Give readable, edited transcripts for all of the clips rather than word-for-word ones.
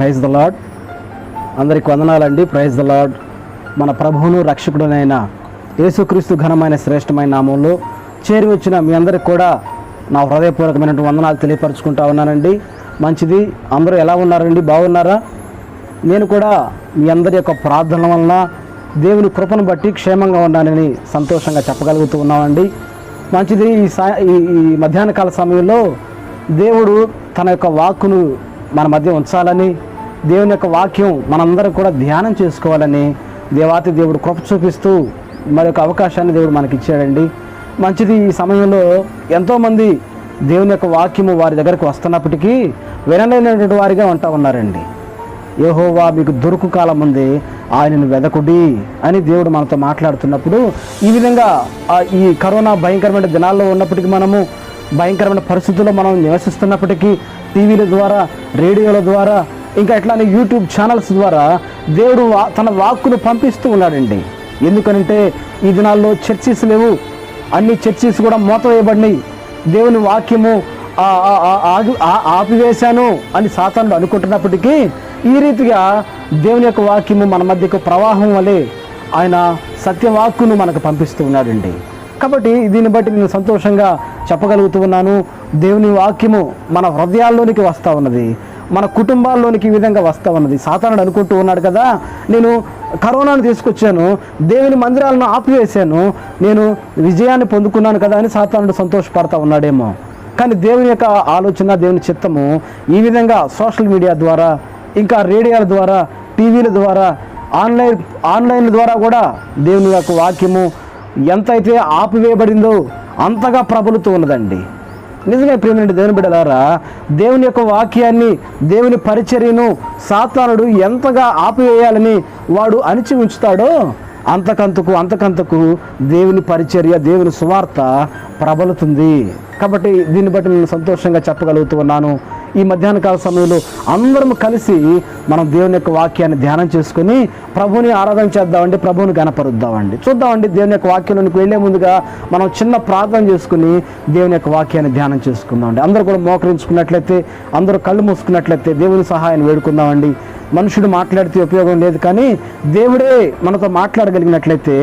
Praise the Lord. అందరికి వందనాలండి. Praise the Lord. మన ప్రభువును రక్షకుడునైన యేసుక్రీస్తు ఘనమైన శ్రేష్టమైన నామంలో చేరి వచ్చిన మీ అందరికి కూడా నా హృదయపూర్వకమైనటువంటి వందనాలు తెలియపరచుకుంటా ఉన్నానండి. మంచిది. అందరూ ఎలా ఉన్నారండి? బాగున్నారా? నేను కూడా మీ అందరి యొక్క ప్రార్థనల వలన దేవుని కృపను బట్టి క్షేమంగా ఉన్నానని సంతోషంగా చెప్పగలుగుతూ ఉన్నామండి. మంచిది. ఈ మధ్యాహ్న కాల సమయంలో దేవుడు తన యొక్క వాక్కును మన మధ్య ఉంచాలని, దేవుని యొక్క వాక్యం మనందరం కూడా ధ్యానం చేసుకోవాలని దేవాతి దేవుడు కృప చూపిస్తూ మరొక అవకాశాన్ని దేవుడు మనకి ఇచ్చాడండి. మంచిది. ఈ సమయంలో ఎంతోమంది దేవుని యొక్క వాక్యము వారి దగ్గరకు వస్తున్నప్పటికీ వినలేనటువంటి వారిగా ఉంటా ఉన్నారండి. యెహోవా మీకు దొరుకు కాలం ఉంది, ఆయనను వెదకుడి అని దేవుడు మనతో మాట్లాడుతున్నప్పుడు ఈ విధంగా ఈ కరోనా భయంకరమైన దినాల్లో ఉన్నప్పటికీ, మనము భయంకరమైన పరిస్థితుల్లో మనం నివసిస్తున్నప్పటికీ టీవీల ద్వారా, రేడియోల ద్వారా, ఇంకా ఇట్లానే యూట్యూబ్ ఛానల్స్ ద్వారా దేవుడు తన వాక్కును పంపిస్తూ ఉన్నాడండి. ఎందుకనంటే ఈ దినాల్లో చర్చిస్ లేవు, అన్ని చర్చిస్ కూడా మూతవేయబడినాయి. దేవుని వాక్యము ఆపివేశాను అని సాతానుడు అనుకుంటున్నప్పటికీ ఈ రీతిగా దేవుని యొక్క వాక్యము మన మధ్యకు ప్రవాహం వలె ఆయన సత్యవాక్కును మనకు పంపిస్తూ ఉన్నాడండి. కాబట్టి దీన్ని బట్టి నేను సంతోషంగా చెప్పగలుగుతూ ఉన్నాను. దేవుని వాక్యము మన హృదయాల్లోనికి వస్తూ ఉన్నది, మన కుటుంబాల్లోనికి ఈ విధంగా వస్తూ ఉన్నది. సాతానుడు అనుకుంటూ ఉన్నాడు కదా, నేను కరోనాను తీసుకొచ్చాను, దేవుని మందిరాలను ఆపివేశాను, నేను విజయాన్ని పొందుకున్నాను కదా అని సాతానుడు సంతోషపడతా ఉన్నాడేమో. కానీ దేవుని యొక్క ఆలోచన, దేవుని చిత్తము ఈ విధంగా సోషల్ మీడియా ద్వారా, ఇంకా రేడియోల ద్వారా, టీవీల ద్వారా, ఆన్లైన్ ద్వారా కూడా దేవుని యొక్క వాక్యము ఎంతైతే ఆపివేయబడిందో అంతగా ప్రబలుతూ ఉన్నదండి. నిజమే ప్రియమైన దేవుని బిడ్డలారా, దేవుని యొక్క వాక్యాన్ని, దేవుని పరిచర్యను సాతానుడు ఎంతగా ఆపివేయాలని వాడు అణిచి ఉంచుతాడో అంతకంతకు దేవుని పరిచర్య, దేవుని సువార్త ప్రబలుతుంది. కాబట్టి దీన్ని బట్టి నేను సంతోషంగా చెప్పగలుగుతూ ఉన్నాను. ఈ మధ్యాహ్న కాల సమయంలో అందరం కలిసి మనం దేవుని యొక్క వాక్యాన్ని ధ్యానం చేసుకుని ప్రభువుని ఆరాధన చేద్దామండి, ప్రభువుని గణపరుద్దామండి. చూద్దామండి. దేవుని యొక్క వాక్యంలోనికి వెళ్లే ముందుగా మనం చిన్న ప్రార్థన చేసుకుని దేవుని యొక్క వాక్యాన్ని ధ్యానం చేసుకుందామండి. అందరూ కూడా మోకరించుకున్నట్లయితే, అందరూ కళ్ళు మూసుకున్నట్లయితే దేవుని సహాయాన్ని వేడుకుందామండి. మనుషుడు మాట్లాడితే ఉపయోగం లేదు, కానీ దేవుడే మనతో మాట్లాడగలిగినట్లయితే,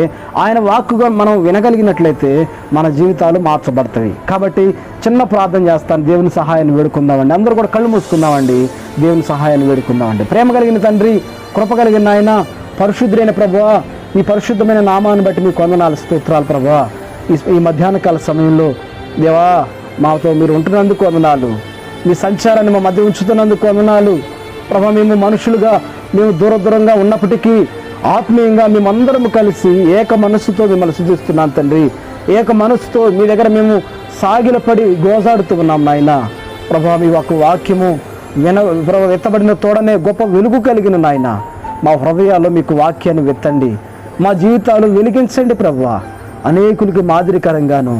ఆయన వాక్కుగా మనం వినగలిగినట్లయితే మన జీవితాలు మార్చబడతాయి. కాబట్టి చిన్న ప్రార్థన చేస్తాను, దేవుని సహాయాన్ని వేడుకుందామండి. అందరూ కూడా కళ్ళు మూసుకుందామండి, దేవుని సహాయాన్ని వేడుకుందామండి. ప్రేమ కలిగిన తండ్రి, కృప కలిగిన ఆయన, పరిశుద్ధుడైన ప్రభువా, ఈ పరిశుద్ధమైన నామాన్ని బట్టి మీకు వందనాలు, స్తోత్రాలు ప్రభువా. ఈ మధ్యాహ్న కాల సమయంలో దేవా మాతో మీరు ఉంటున్నందుకు వందనాలు, మీ సంచారాన్ని మా మధ్య ఉంచుతున్నందుకు వందనాలు ప్రభా. మేము మనుషులుగా మేము దూరంగా ఉన్నప్పటికీ ఆత్మీయంగా మేమందరం కలిసి ఏక మనస్సుతో మిమ్మల్ని స్తుతిస్తున్నాం తండ్రి. ఏక మనస్సుతో మీ దగ్గర మేము సాగిలపడి గోజాడుతూ ఉన్నాం నాయన ప్రభా. మీ ఒక వాక్యము ఎత్తబడిన తోడనే గొప్ప వెలుగు కలిగిన నాయన మా హృదయాల్లో మీకు వాక్యాన్ని వెత్తండి, మా జీవితాలు వెలిగించండి ప్రభా. అనేకులకి మాదిరికరంగాను,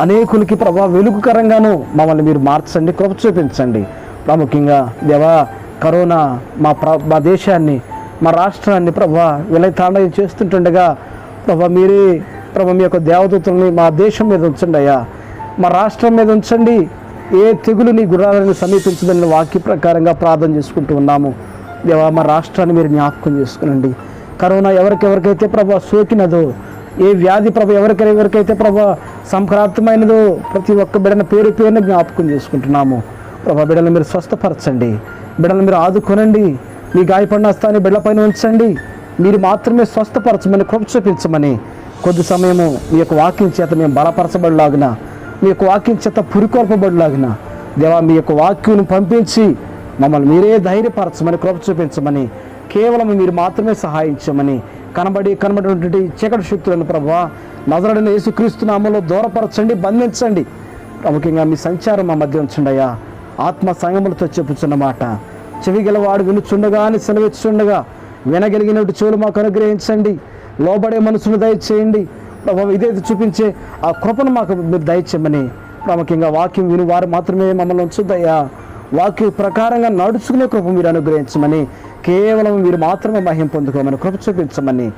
అనేకులకి ప్రభా వెలుగుకరంగాను మమ్మల్ని మీరు మార్చండి, కృప చూపించండి. ప్రాముఖ్యంగా దేవా కరోనా మా దేశాన్ని, మా రాష్ట్రాన్ని ప్రభా విలయతాండవం చేస్తుంటుండగా ప్రభా మీరే ప్రభా మీ యొక్క దేవదూతల్ని మా దేశం మీద ఉంచండి అయ్యా, మా రాష్ట్రం మీద ఉంచండి. ఏ తెగులు నీ గుర్రాలను సమీపించదని వాక్య ప్రకారంగా ప్రార్థన చేసుకుంటూ ఉన్నాము దేవా. మా రాష్ట్రాన్ని మీరు జ్ఞాపకం చేసుకునండి. కరోనా ఎవరికైతే ప్రభా సోకినదో, ఏ వ్యాధి ప్రభా ఎవరికైతే ప్రభా సంక్రాంతమైనదో ప్రతి ఒక్క బిడ్డన పేరుని జ్ఞాపకం చేసుకుంటున్నాము ప్రభా. బిడ్డలను మీరు స్వస్థపరచండి, బిడ్డలను మీరు ఆదుకొనండి, మీ గాయపడిన హస్తాన్ని బిడ్డల పైన ఉంచండి. మీరు మాత్రమే స్వస్థపరచమని, కృప చూపించమని కొద్ది సమయము మీ యొక్క వాక్యం చేత మేము బలపరచబడిలాగిన, మీ యొక్క వాక్యం చేత పురికొల్పబడిలాగిన దేవా మీ యొక్క వాక్యం పంపించి మమ్మల్ని మీరే ధైర్యపరచమని, కృప చూపించమని, కేవలం మీరు మాత్రమే సహాయించమని, కనబడినటువంటి చీకటి శక్తులను ప్రభువా నజరేయుడైన యేసుక్రీస్తు నామములో దూరపరచండి, బంధించండి. ప్రాముఖ్యంగా మీ సంచారం మా మధ్య ఉంచండి అయ్యా. ఆత్మ సంయములతో చెప్పుచున్న మాట చెవి గలవాడు వినుచుండగా అని సెలవిచ్చుండగా వినగలిగినట్టు చెవులు మాకు అనుగ్రహించండి. లోబడే మనసును దయచేయండి ప్రభావం. ఇదైతే చూపించే ఆ కృపను మాకు మీరు దయచేయమని, ప్రాముఖ్యంగా వాక్యం విని వారు మాత్రమే మమ్మల్ని ఉంచుదయ్యా. వాక్య ప్రకారంగా నడుచుకునే కృప మీరు అనుగ్రహించమని, కేవలం మీరు మాత్రమే మహిమ పొందుకోమని కృప చూపించమని,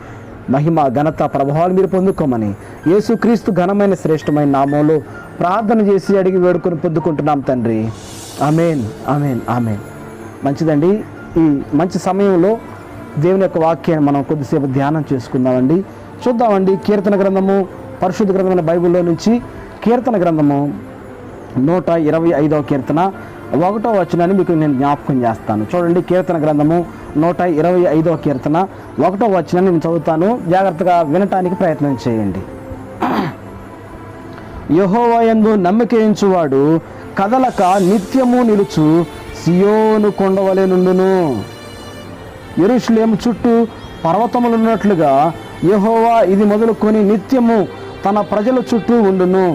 మహిమ ఘనత ప్రభావాలు మీరు పొందుకోమని యేసుక్రీస్తు ఘనమైన శ్రేష్టమైన నామంలో ప్రార్థన చేసి అడిగి వేడుకొని పొందుకుంటున్నాం తండ్రి. ఆమేన్, ఆమేన్, ఆమేన్. మంచిదండి. ఈ మంచి సమయంలో దేవుని యొక్క వాక్యాన్ని మనం కొద్దిసేపు ధ్యానం చేసుకుందామండి. చూద్దామండి. కీర్తన గ్రంథము, పరిశుద్ధ గ్రంథమైన బైబిల్లో నుంచి కీర్తన గ్రంథము 125వ కీర్తన 1వ వచనాన్ని మీకు నేను జ్ఞాపకం చేస్తాను. చూడండి, కీర్తన గ్రంథము 125వ కీర్తన 1వ వచనాన్ని నేను చదువుతాను. జాగ్రత్తగా వినటానికి ప్రయత్నం చేయండి. యెహోవా యందు నమ్మిక ఉంచువాడు కదలక నిత్యము నిలుచు సియోను కొండవలె నుండును. యెరూషలేము చుట్టూ పర్వతములున్నట్లుగా యెహోవా ఇది మొదలుకొని నిత్యము తన ప్రజల చుట్టూ ఉండును.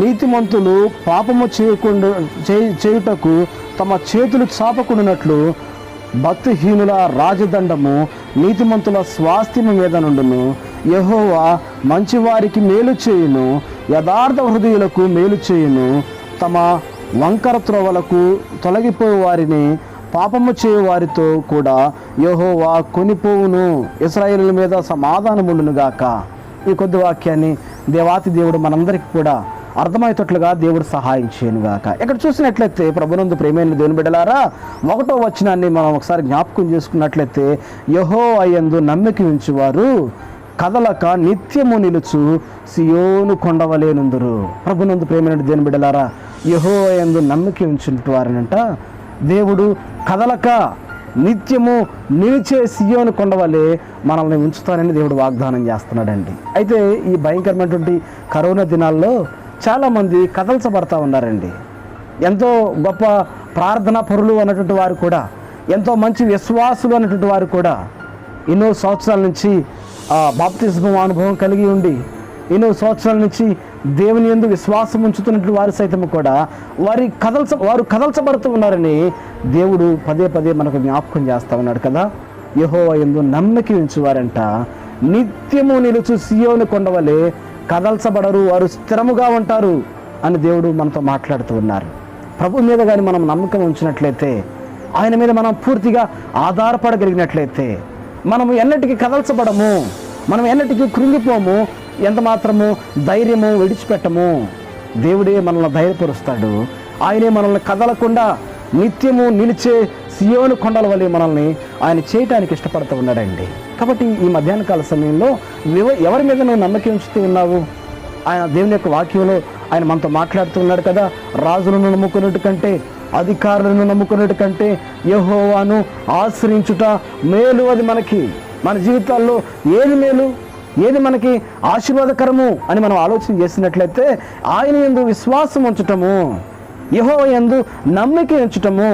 నీతిమంతులు పాపము చేయుటకు తమ చేతులు చాపకుండానట్లు భక్తిహీనుల రాజదండము నీతిమంతుల స్వాస్థ్యము మీద నుండును. యెహోవా మంచివారికి మేలు చేయును, యథార్థ హృదయులకు మేలు చేయును. తమ వంకర త్రోవలకు తొలగిపోయే వారిని పాపము చేయు వారితో కూడా యెహోవా కొనిపోవును. ఇశ్రాయేలుల మీద సమాధానముండును గాక. ఈ కొద్ది వాక్యాన్ని దేవాతి దేవుడు మనందరికీ కూడా అర్థమయ్యేటట్లుగా దేవుడు సహాయం చేయను గాక. ఇక్కడ చూసినట్లయితే ప్రభునందు ప్రేమైన దేవుని బిడ్డలారా, 1వ వచనాన్ని మనం ఒకసారి జ్ఞాపకం చేసుకున్నట్లయితే యెహోవా యందు నమ్మిక ఉంచువారు కదలక నిత్యము నిలుచు సియోను కొండవలె నుందురు. ప్రభునందు ప్రేమైన దేవుని బిడ్డలారా, యెహోవా యందు నమ్మిక ఉంచువారనంట దేవుడు కదలక నిత్యము నిలిచే సియోను కొండవలె మనల్ని ఉంచుతానని దేవుడు వాగ్దానం చేస్తున్నాడండి. అయితే ఈ భయంకరమైనటువంటి కరోనా దినాల్లో చాలామంది కదల్చబడతా ఉన్నారండి. ఎంతో గొప్ప ప్రార్థనా పరులు అన్నటువంటి వారు కూడా, ఎంతో మంచి విశ్వాసులు అన్నటువంటి వారు కూడా ఎన్నో సంవత్సరాల నుంచి బాప్తిస్మం అనుభవం కలిగి ఉండి ఎన్నో సంవత్సరాల నుంచి దేవుని యందు విశ్వాసం ఉంచుతున్నటువంటి వారు సైతం కూడా వారు కదల్చబడుతూ ఉన్నారని దేవుడు పదే పదే మనకు జ్ఞాపకం చేస్తూ ఉన్నాడు కదా. యెహోవా యందు నమ్మిక ఉంచువారంట నిత్యము నిలుచు సియోను కొండవలె కదల్చబడరు, వారు స్థిరముగా ఉంటారు అని దేవుడు మనతో మాట్లాడుతూ ఉన్నారు. ప్రభు మీద కానీ మనం నమ్మకం ఉంచినట్లయితే, ఆయన మీద మనం పూర్తిగా ఆధారపడగలిగినట్లయితే మనము ఎన్నటికీ కదల్చబడము, మనం ఎన్నటికీ కృంగిపోము, ఎంత మాత్రము ధైర్యము విడిచిపెట్టము. దేవుడే మనల్ని ధైర్యపరుస్తాడు. ఆయనే మనల్ని కదలకుండా నిత్యము నిలిచే సియోను కొండల వలె మనల్ని ఆయన చేయటానికి ఇష్టపడుతూ ఉన్నాడండి. కాబట్టి ఈ మధ్యాహ్న కాల సమయంలో ఎవరి మీద నువ్వు నమ్మకం ఉంచుతూ ఉన్నావు? ఆయన దేవుని యొక్క వాక్యంలో ఆయన మనతో మాట్లాడుతూ ఉన్నాడు కదా. రాజులను నమ్ముకున్నట్టు కంటే, అధికారులను నమ్ముకున్నట్టు కంటే యెహోవాను ఆశ్రయించుట మేలు. అది మన జీవితాల్లో ఏది మేలు, ఏది మనకి ఆశీర్వాదకరము అని మనం ఆలోచన చేసినట్లయితే ఆయన యందు విశ్వాసం ఉంచటము, యెహోవా యందు నమ్మిక ఉంచటము,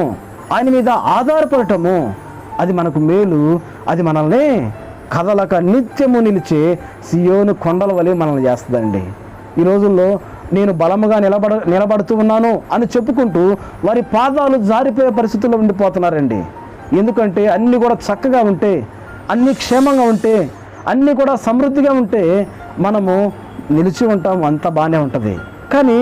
ఆయన మీద ఆధారపడటము, అది మనకు మేలు. అది మనల్ని కదలక నిత్యము నిలిచే సియోను కొండల వలె మనల్ని చేస్తుందండి. ఈ రోజుల్లో నేను బలముగా నిలబడుతూ ఉన్నాను అని చెప్పుకుంటూ వారి పాదాలు జారిపోయే పరిస్థితుల్లో ఉండిపోతున్నారండి. ఎందుకంటే అన్నీ కూడా చక్కగా ఉంటే, అన్నీ క్షేమంగా ఉంటే, అన్నీ కూడా సమృద్ధిగా ఉంటే మనము నిలిచి ఉంటాం, అంతా బాగానే ఉంటుంది. కానీ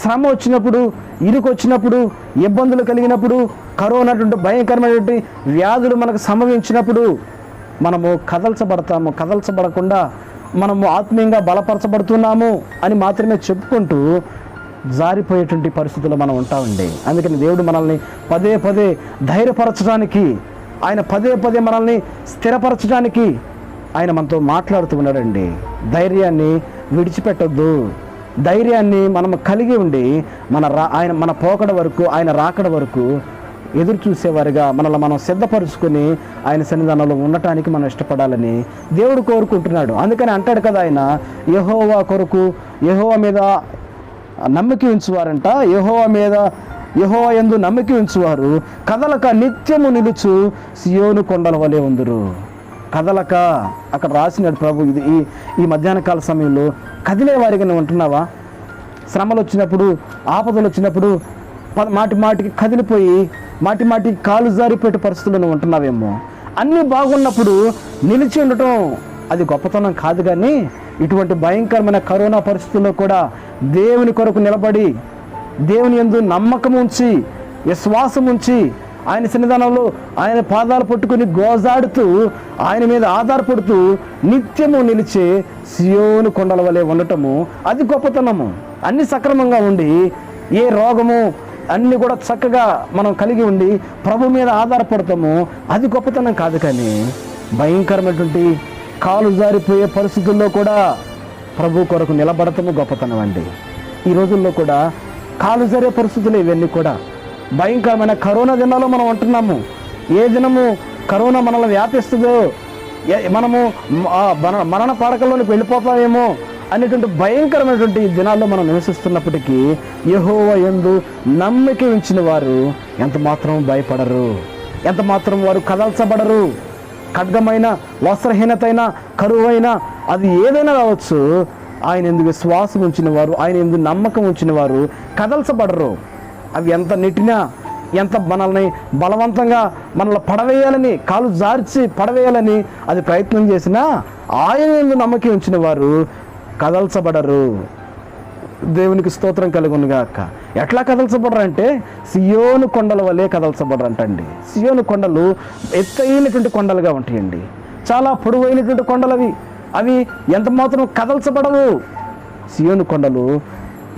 శ్రమ వచ్చినప్పుడు, ఇరుకు వచ్చినప్పుడు, ఇబ్బందులు కలిగినప్పుడు, కరోనా భయంకరమైనటువంటి వ్యాధులు మనకు సంభవించినప్పుడు మనము కదల్చబడకుండా మనము ఆత్మీయంగా బలపరచబడుతున్నాము అని మాత్రమే చెప్పుకుంటూ జారిపోయేటువంటి పరిస్థితుల్లో మనం ఉంటామండి. అందుకని దేవుడు మనల్ని పదే పదే ధైర్యపరచడానికి, ఆయన పదే పదే మనల్ని స్థిరపరచడానికి ఆయన మనతో మాట్లాడుతూ ఉన్నాడండి. ధైర్యాన్ని విడిచిపెట్టొద్దు. ధైర్యాన్ని మనం కలిగి ఉండి మన పోకడ వరకు, ఆయన రాకడ వరకు ఎదురు చూసేవారుగా మనల్ని మనం సిద్ధపరుచుకొని ఆయన సన్నిధానంలో ఉండటానికి మనం ఇష్టపడాలని దేవుడు కోరుకుంటున్నాడు. అందుకని అంటాడు కదా ఆయన, యెహోవా మీద నమ్మిక ఉంచువారంట, యెహోవా యందు నమ్మిక ఉంచువారు కదలక నిత్యము నిలుచు సియోను కొండల వలె ఉందురు. కదలక అక్కడ రాసినాడు ప్రభు. ఇది ఈ మధ్యాహ్న కాల సమయంలో కదిలే వారిగా నువ్వు ఉంటున్నావా? శ్రమలు వచ్చినప్పుడు, ఆపదలు వచ్చినప్పుడు మాటికి కదిలిపోయి మాటికి కాలు జారిపోయే పరిస్థితుల్లో నువ్వు ఉంటున్నావేమో. అన్నీ బాగున్నప్పుడు నిలిచి ఉండటం అది గొప్పతనం కాదు. కానీ ఇటువంటి భయంకరమైన కరోనా పరిస్థితుల్లో కూడా దేవుని కొరకు నిలబడి, దేవుని యందు నమ్మకం ఉంచి, విశ్వాసం ఉంచి, ఆయన సన్నిధానంలో ఆయన పాదాలు పట్టుకుని గోజాడుతూ, ఆయన మీద ఆధారపడుతూ నిత్యము నిలిచే సియోను కొండల వలె ఉండటము అది గొప్పతనము. అన్ని సక్రమంగా ఉండి ఏ రోగము, అన్నీ కూడా చక్కగా మనం కలిగి ఉండి ప్రభు మీద ఆధారపడతాము, అది గొప్పతనం కాదు. కానీ భయంకరమైనటువంటి కాలు జారిపోయే పరిస్థితుల్లో కూడా ప్రభు కొరకు నిలబడటము గొప్పతనం అండి. ఈ రోజుల్లో కూడా కాలు జారే పరిస్థితులు ఇవన్నీ కూడా భయంకరమైన కరోనా దినాల్లో మనం ఉంటున్నాము. ఏ దినము కరోనా మనల్ని వ్యాపిస్తుందో, మనము మరణ పడకల్లోనికి వెళ్ళిపోతామేమో అనేటువంటి భయంకరమైనటువంటి దినాల్లో మనం నివసిస్తున్నప్పటికీ యెహోవా యందు నమ్మిక ఉంచిన వారు ఎంత మాత్రం భయపడరు, ఎంత మాత్రం వారు కదల్చబడరు. ఖడ్గమైన, వస్త్రహీనతైన, కరువైన, అది ఏదైనా కావచ్చు, ఆయన యందు విశ్వాసం ఉంచిన వారు, ఆయన యందు నమ్మకం ఉంచిన వారు కదల్చబడరు. అవి ఎంత నెట్టినా, ఎంత మనల్ని బలవంతంగా మనల్ని పడవేయాలని, కాలు జార్చి పడవేయాలని అది ప్రయత్నం చేసినా ఆయన యందు నమ్మకం ఉంచిన వారు కదల్చబడరు. దేవునికి స్తోత్రం కలుగునుగాక. ఎట్లా కదల్చబడరు అంటే సియోను కొండల వలె కదల్చబడరు అంటండి. సియోను కొండలు ఎత్తైనటువంటి కొండలుగా ఉంటాయండి, చాలా పొడవైనటువంటి కొండలు. అవి ఎంత మాత్రం కదల్చబడవు. సియోను కొండలు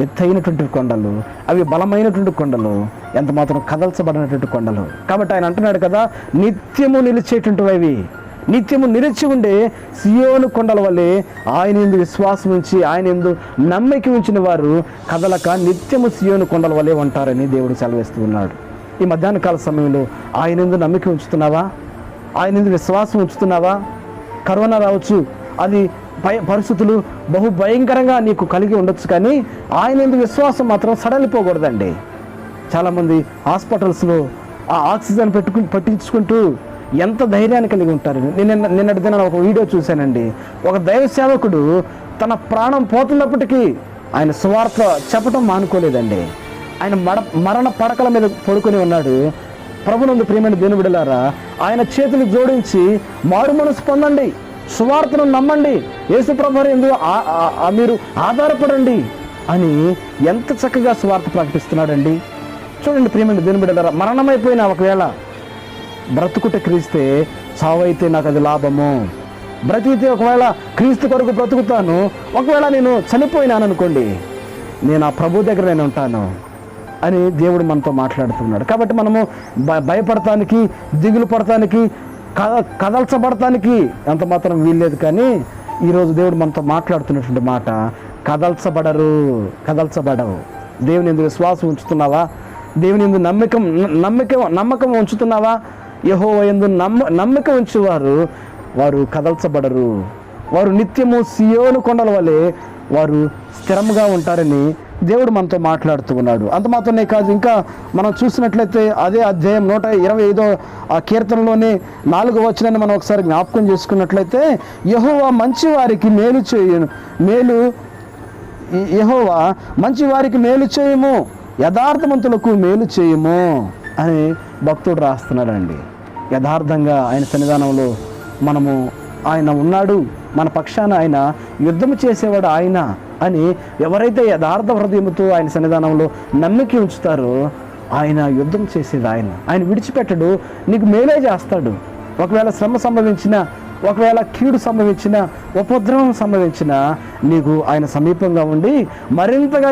ఎత్తైనటువంటి కొండలు, అవి బలమైనటువంటి కొండలు, ఎంత మాత్రం కదల్చబడినటువంటి కొండలు. కాబట్టి ఆయన అంటున్నాడు కదా, నిత్యము నిలిచేటువంటివి అవి, నిత్యము నిలిచి ఉండే సియోను కొండల వల్లే ఆయన యందు విశ్వాసం ఉంచి, ఆయన యందు నమ్మిక ఉంచిన వారు కదలక నిత్యము సియోను కొండల వల్లే ఉంటారని దేవుడు సెలవిస్తూ ఉన్నాడు. ఈ మధ్యాహ్న కాల సమయంలో ఆయన యందు నమ్మిక ఉంచుతున్నావా? ఆయన యందు విశ్వాసం ఉంచుతున్నావా? కరోనా రావచ్చు, అది పరిస్థితులు బహు భయంకరంగా నీకు కలిగి ఉండొచ్చు, కానీ ఆయన యందు విశ్వాసం మాత్రం సడలిపోకూడదండి. చాలామంది హాస్పిటల్స్లో ఆ ఆక్సిజన్ పట్టించుకుంటూ ఎంత ధైర్యాన్ని కలిగి ఉంటారు. నిన్నటి దిన ఒక వీడియో చూశానండి. ఒక దైవ సేవకుడు తన ప్రాణం పోతున్నప్పటికీ ఆయన సువార్త చెప్పటం మానుకోలేదండి. ఆయన మరణ పడకల మీద పడుకొని ఉన్నాడు. ప్రభునందు ప్రియమైన దేవుని బిడ్డలారా, ఆయన చేతులు జోడించి మారు మనసు పొందండి, సువార్తను నమ్మండి, యేసు ప్రభువు యందు మీరు ఆధారపడండి అని ఎంత చక్కగా సువార్త ప్రకటిస్తున్నాడండి. చూడండి ప్రియమైన దేవుని బిడ్డలారా, మరణమైపోయినా ఒకవేళ బ్రతుకుట క్రీస్తే, చావైతే నాకు అది లాభము. బ్రతికితే ఒకవేళ క్రీస్తు కొరకు బ్రతుకుతాను, ఒకవేళ నేను చనిపోయినాను అనుకోండి, నేను ఆ ప్రభు దగ్గర నేను ఉంటాను అని దేవుడు మనతో మాట్లాడుతున్నాడు. కాబట్టి మనము భయపడటానికి, దిగులు పడటానికి, కదల్చబడటానికి ఎంత మాత్రం వీల్లేదు. కానీ ఈరోజు దేవుడు మనతో మాట్లాడుతున్నటువంటి మాట, కదల్చబడవు. దేవుని యందు విశ్వాసం ఉంచుతున్నావా? దేవుని యందు నమ్మకం ఉంచుతున్నావా? యెహోవా యందు నమ్మక ఉంచేవారు వారు కదల్చబడరు. వారు నిత్యము సియోను కొండల వలె వారు స్థిరంగా ఉంటారని దేవుడు మనతో మాట్లాడుతూ ఉన్నాడు. అంత మాత్రమే కాదు, ఇంకా మనం చూసినట్లయితే అదే అధ్యాయం 125వ కీర్తనలోనే 4వ వచనాన్ని మనం ఒకసారి జ్ఞాపకం చేసుకున్నట్లయితే, యెహోవా మంచివారికి మేలు చేయము, యథార్థవంతులకు మేలు చేయము అని భక్తుడు రాస్తున్నాడండి. యథార్థంగా ఆయన సన్నిధానంలో ఆయన ఉన్నాడు, మన పక్షాన ఆయన యుద్ధము చేసేవాడు ఆయన అని ఎవరైతే యథార్థ హృదయంతో ఆయన సన్నిధానంలో నమ్మిక ఉంచుతారో ఆయన యుద్ధం చేసేది ఆయన విడిచిపెట్టడు, నీకు మేలే చేస్తాడు. ఒకవేళ శ్రమ సంభవించినా, ఒకవేళ కీడు సంభవించినా, ఉపద్రవం సంభవించినా నీకు ఆయన సమీపంగా ఉండి మరింతగా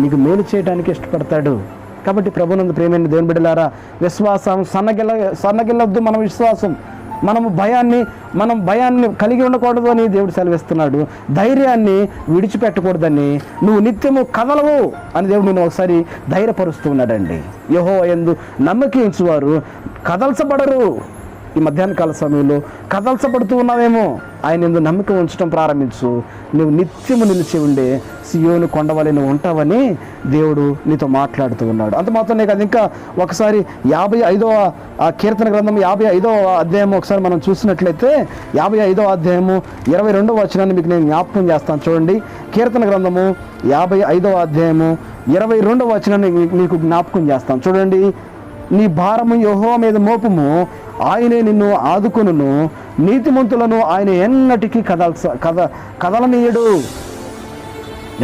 నీకు మేలు చేయడానికి ఇష్టపడతాడు. కాబట్టి ప్రభునందు ప్రియమైన దేవుని బిడ్డలారా, విశ్వాసం సన్నగిల్లొద్దు. మన విశ్వాసం, మనం భయాన్ని కలిగి ఉండకూడదు అని దేవుడు సెలవిస్తున్నాడు. ధైర్యాన్ని విడిచిపెట్టకూడదని, నువ్వు నిత్యము కదలవు అని దేవుడు నేను ఒకసారి ధైర్యపరుస్తూ ఉన్నాడండి. యెహోవా యందు నమ్మకం ఉంచువారు కదల్చబడరు. ఈ మధ్యాహ్న కాల సమయంలో కదల్చబడుతూ ఉన్నావేమో, ఆయన యందు నమ్మకం ఉంచడం ప్రారంభించు. నువ్వు నిత్యము నిలిచి ఉండే సియోను కొండవలె నువ్వు ఉంటావని దేవుడు నీతో మాట్లాడుతూ ఉన్నాడు. అంత మాత్రమే కాదు, ఇంకా ఒకసారి 55వ కీర్తన గ్రంథం 55వ అధ్యాయం ఒకసారి మనం చూసినట్లయితే 55వ అధ్యాయము 22వ వచనాన్ని మీకు నేను జ్ఞాపకం చేస్తాను. చూడండి, కీర్తన గ్రంథము 55వ అధ్యాయము 22వ వచనాన్ని మీకు జ్ఞాపకం చేస్తాను. చూడండి, నీ భారము యెహోవా మీద మోపము, ఆయనే నిన్ను ఆదుకొనును, నీతిమంతులను ఆయన ఎన్నటికీ కదలనీయడు.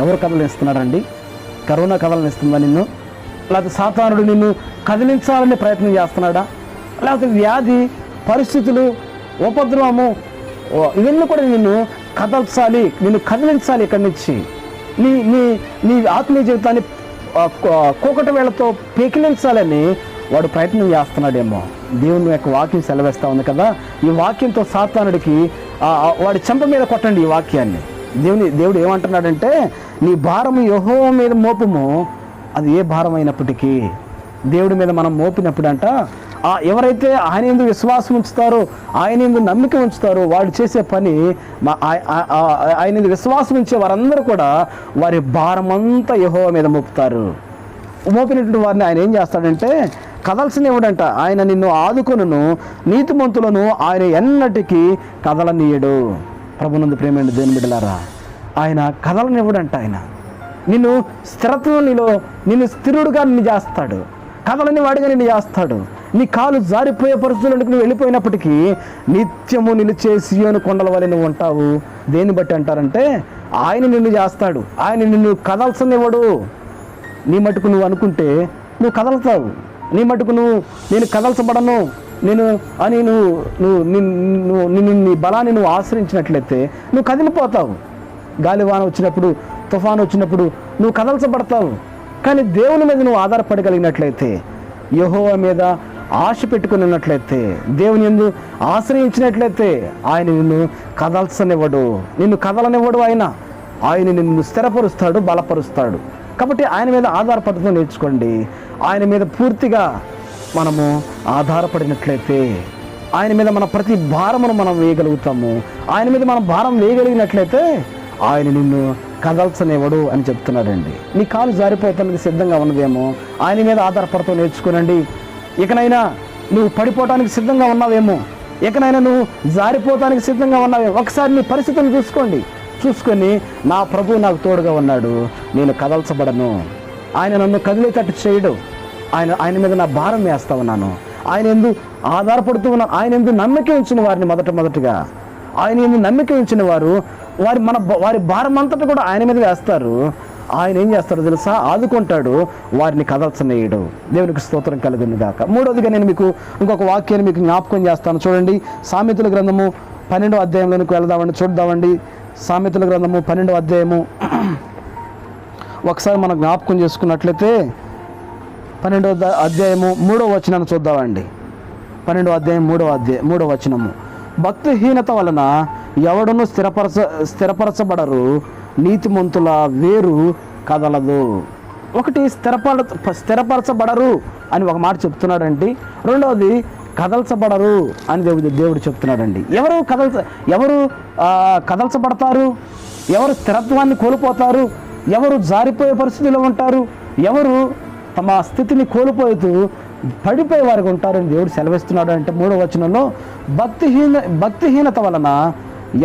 ఎవరు కదలనిస్తున్నారండి? కరోనా కదలనిస్తుందా నిన్ను? లేకపోతే సాతానుడు నిన్ను కదిలించాలని ప్రయత్నం చేస్తున్నాడా? లేకపోతే వ్యాధి, పరిస్థితులు, ఉపద్రవము, ఇవన్నీ కూడా నిన్ను కదిలించాలి, ఇక్కడి నుంచి నీ ఆత్మీయ జీవితాన్ని కూకటి వేళతో పెకిలించాలని వాడు ప్రయత్నం చేస్తున్నాడేమో. దేవుని యొక్క వాక్యం సెలవిస్తూ ఉంది కదా, ఈ వాక్యంతో సాతానుడికి వాడి చెంప మీద కొట్టండి ఈ వాక్యాన్ని. దేవుడు ఏమంటున్నాడంటే, నీ భారము యెహోవా మీద మోపము, అది ఏ భారం అయినప్పటికీ దేవుడి మీద మనం మోపినప్పుడంట, ఎవరైతే ఆయన యందు విశ్వాసం ఉంచుతారో, ఆయన యందు నమ్మిక ఉంచుతారో, వాడు చేసే పని ఆయన యందు విశ్వాసం ఉంచే వారందరూ కూడా వారి భారమంతా యెహోవా మీద మోపుతారు. మోపినటువంటి వారిని ఆయన ఏం చేస్తాడంటే కదల్సనివ్వడంట. ఆయన నిన్ను ఆదుకొనును, నీతిమంతులను ఆయన ఎన్నటికీ కదలనీయడు. ప్రభునందు ప్రేమైన దేవుని బిడ్డలారా, ఆయన కదలనివ్వడంట. ఆయన నిన్ను స్థిరత్వం, నిన్ను స్థిరుడుగా నిన్ను చేస్తాడు, కదలని వాడిగా నిన్ను చేస్తాడు. నీ కాలు జారిపోయే పరిస్థితులకు నువ్వు వెళ్ళిపోయినప్పటికీ నిత్యము నిలిచే సీయోను కొండల వలె నువ్వు ఉంటావు. దేన్ని బట్టి అంటారంటే, ఆయన నిన్ను చేస్తాడు, ఆయన నిన్ను కదల్సనివ్వడు. నీ మటుకు నువ్వు అనుకుంటే నువ్వు కదలుతావు. నీ మటుకు నేను కదల్చబడను అని నిన్ను నీ బలాన్ని నువ్వు ఆశ్రయించినట్లయితే నువ్వు కదిలిపోతావు. గాలివాన వచ్చినప్పుడు, తుఫాను వచ్చినప్పుడు నువ్వు కదల్చబడతావు. కానీ దేవుని మీద నువ్వు ఆధారపడగలిగినట్లయితే, యెహోవా మీద ఆశ పెట్టుకున్నట్లయితే, దేవుని యందు ఆశ్రయించినట్లయితే ఆయన నిన్ను కదల్చనివ్వడు, నిన్ను కదలనివ్వడు. ఆయన నిన్ను స్థిరపరుస్తాడు, బలపరుస్తాడు. కాబట్టి ఆయన మీద ఆధారపడటం నేర్చుకోండి. ఆయన మీద పూర్తిగా మనము ఆధారపడినట్లయితే ఆయన మీద మన ప్రతి భారమును మనం వేయగలుగుతాము. ఆయన మీద మనం భారం వేయగలిగినట్లయితే ఆయన నిన్ను కదల్చనివ్వడు అని చెప్తున్నాడండి. నీ కాలు జారిపోతానికి సిద్ధంగా ఉన్నదేమో, ఆయన మీద ఆధారపడటం నేర్చుకోనండి. ఇకనైనా నువ్వు పడిపోవటానికి సిద్ధంగా ఉన్నావేమో, ఇకనైనా నువ్వు జారిపోవటానికి సిద్ధంగా ఉన్నావేమో, ఒకసారి నీ పరిస్థితిని చూసుకొని నా ప్రభువు నాకు తోడుగా ఉన్నాడు, నేను కదల్చబడను, ఆయన నన్ను కదిలేటట్టు చేయడు, ఆయన మీద నా భారం వేస్తా ఉన్నాను, ఆయన ఎందు ఆధారపడుతూ ఉన్నాను. ఆయన ఎందు నమ్మిక ఉంచిన వారిని మొదటగా ఆయన ఎందు నమ్మిక ఉంచిన వారు వారి భారం అంతటా కూడా ఆయన మీద వేస్తారు. ఆయన ఏం చేస్తారో తెలుసా, ఆదుకుంటాడు, వారిని కదల్చనీయడు. దేవునికి స్తోత్రం కలుగును గాక. మూడవదిగా నేను మీకు ఇంకొక వాక్యాన్ని మీకు జ్ఞాపకం చేస్తాను. చూడండి, సామెతల గ్రంథము 12వ అధ్యాయంలోనికి చూద్దామండి. సామెతల గ్రంథము 12వ అధ్యాయము ఒకసారి మనం జ్ఞాపకం చేసుకున్నట్లయితే 12వ అధ్యాయము 3వ వచనాన్ని చూద్దామండి. 12వ అధ్యాయం 3వ వచనము, భక్తిహీనత వలన ఎవడును స్థిరపరచబడరు, నీతిమంతుల వేరు కదలదు. ఒకటి స్థిరపరచబడరు అని ఒక మాట చెప్తున్నాడండి. రెండవది కదల్చబడరు అని దేవుడు చెప్తున్నాడండి. ఎవరు కదల్చబడతారు? ఎవరు స్థిరత్వాన్ని కోల్పోతారు? ఎవరు జారిపోయే పరిస్థితిలో ఉంటారు? ఎవరు తమ స్థితిని కోల్పోతూ పడిపోయే వారికి ఉంటారని దేవుడు సెలవిస్తున్నాడు. అంటే 3వ వచనంలో భక్తిహీనత వలన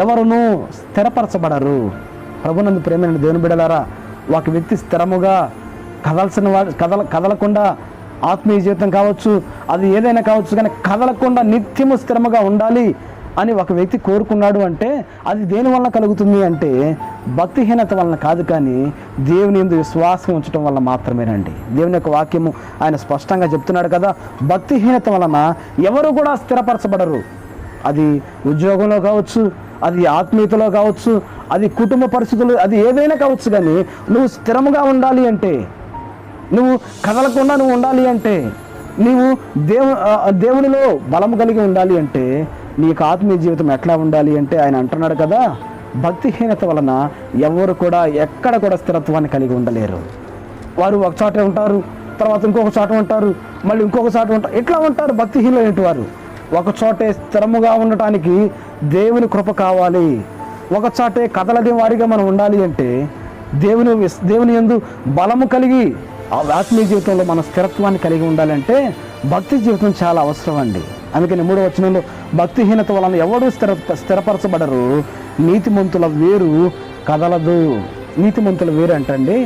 ఎవరును స్థిరపరచబడరు. ప్రభునందు ప్రేమైన దేవుని బిడ్డలారా, ఒక వ్యక్తి స్థిరముగా కదలకుండా, ఆత్మీయ జీవితం కావచ్చు, అది ఏదైనా కావచ్చు, కానీ కదలకుండా నిత్యము స్థిరముగా ఉండాలి అని ఒక వ్యక్తి కోరుకున్నాడు అంటే అది దేని వలన కలుగుతుంది అంటే భక్తిహీనత వలన కాదు, కానీ దేవుని యందు విశ్వాసం ఉంచడం వల్ల మాత్రమేనండి. దేవుని యొక్క వాక్యము ఆయన స్పష్టంగా చెప్తున్నాడు కదా, భక్తిహీనత వలన ఎవరు కూడా స్థిరపరచబడరు. అది ఉద్యోగంలో కావచ్చు, అది ఆత్మీయతలో కావచ్చు, అది కుటుంబ పరిస్థితులు, అది ఏదైనా కావచ్చు, కానీ నువ్వు స్థిరముగా ఉండాలి అంటే, నువ్వు కదలకుండా నువ్వు ఉండాలి అంటే, నీవు దేవునిలో బలము కలిగి ఉండాలి అంటే, నీ యొక్క ఆత్మీయ జీవితం ఎట్లా ఉండాలి అంటే ఆయన అంటున్నాడు కదా, భక్తిహీనత వలన ఎవరు కూడా ఎక్కడ కూడా స్థిరత్వాన్ని కలిగి ఉండలేరు. వారు ఒక చోటే ఉంటారు, తర్వాత ఇంకొక చోట ఉంటారు, మళ్ళీ ఇంకొక చోట ఉంటారు, ఎట్లా ఉంటారు భక్తిహీనులైన వారు? ఒక చోటే స్థిరముగా ఉండటానికి దేవుని కృప కావాలి. ఒక చోటే కదలది వారిగా మనం ఉండాలి అంటే దేవుని యందు బలము కలిగి ఆత్మీయ జీవితంలో మన స్థిరత్వాన్ని కలిగి ఉండాలంటే భక్తి జీవితం చాలా అవసరం అండి. అందుకని 3వ వచనంలో భక్తిహీనత వలన ఎవడు స్థిరపరచబడరు, నీతిమంతుల వేరు కదలదు. నీతిమంతుల వేరు అంటండి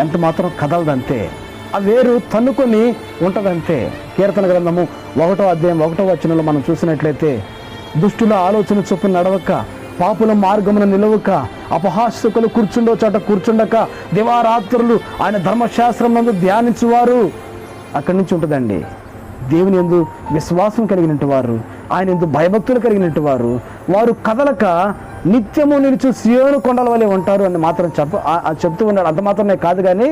ఎంత మాత్రం కదలదంతే, ఆ వేరు తన్నుకొని ఉంటుందంతే. కీర్తన గ్రంథము 1వ అధ్యాయం 1వ వచనంలో మనం చూసినట్లయితే, దుష్టుల ఆలోచన చొప్పున నడవక, పాపుల మార్గమున నిలవక, అపహాస్యకులు కూర్చుండో చోట కూర్చుండక, దివారాత్రులు ఆయన ధర్మశాస్త్రం నందు ధ్యానించువారు. అక్కడి నుంచి ఉంటుందండి. దేవుని యందు విశ్వాసం కలిగినట్టు వారు, ఆయన యందు భయభక్తులు కలిగినట్టు వారు కదలక నిత్యము నిలిచి సియోను కొండల వలె ఉంటారు అని మాత్రం చెప్తూ ఉన్నాడు. అంత మాత్రమే కాదు, కానీ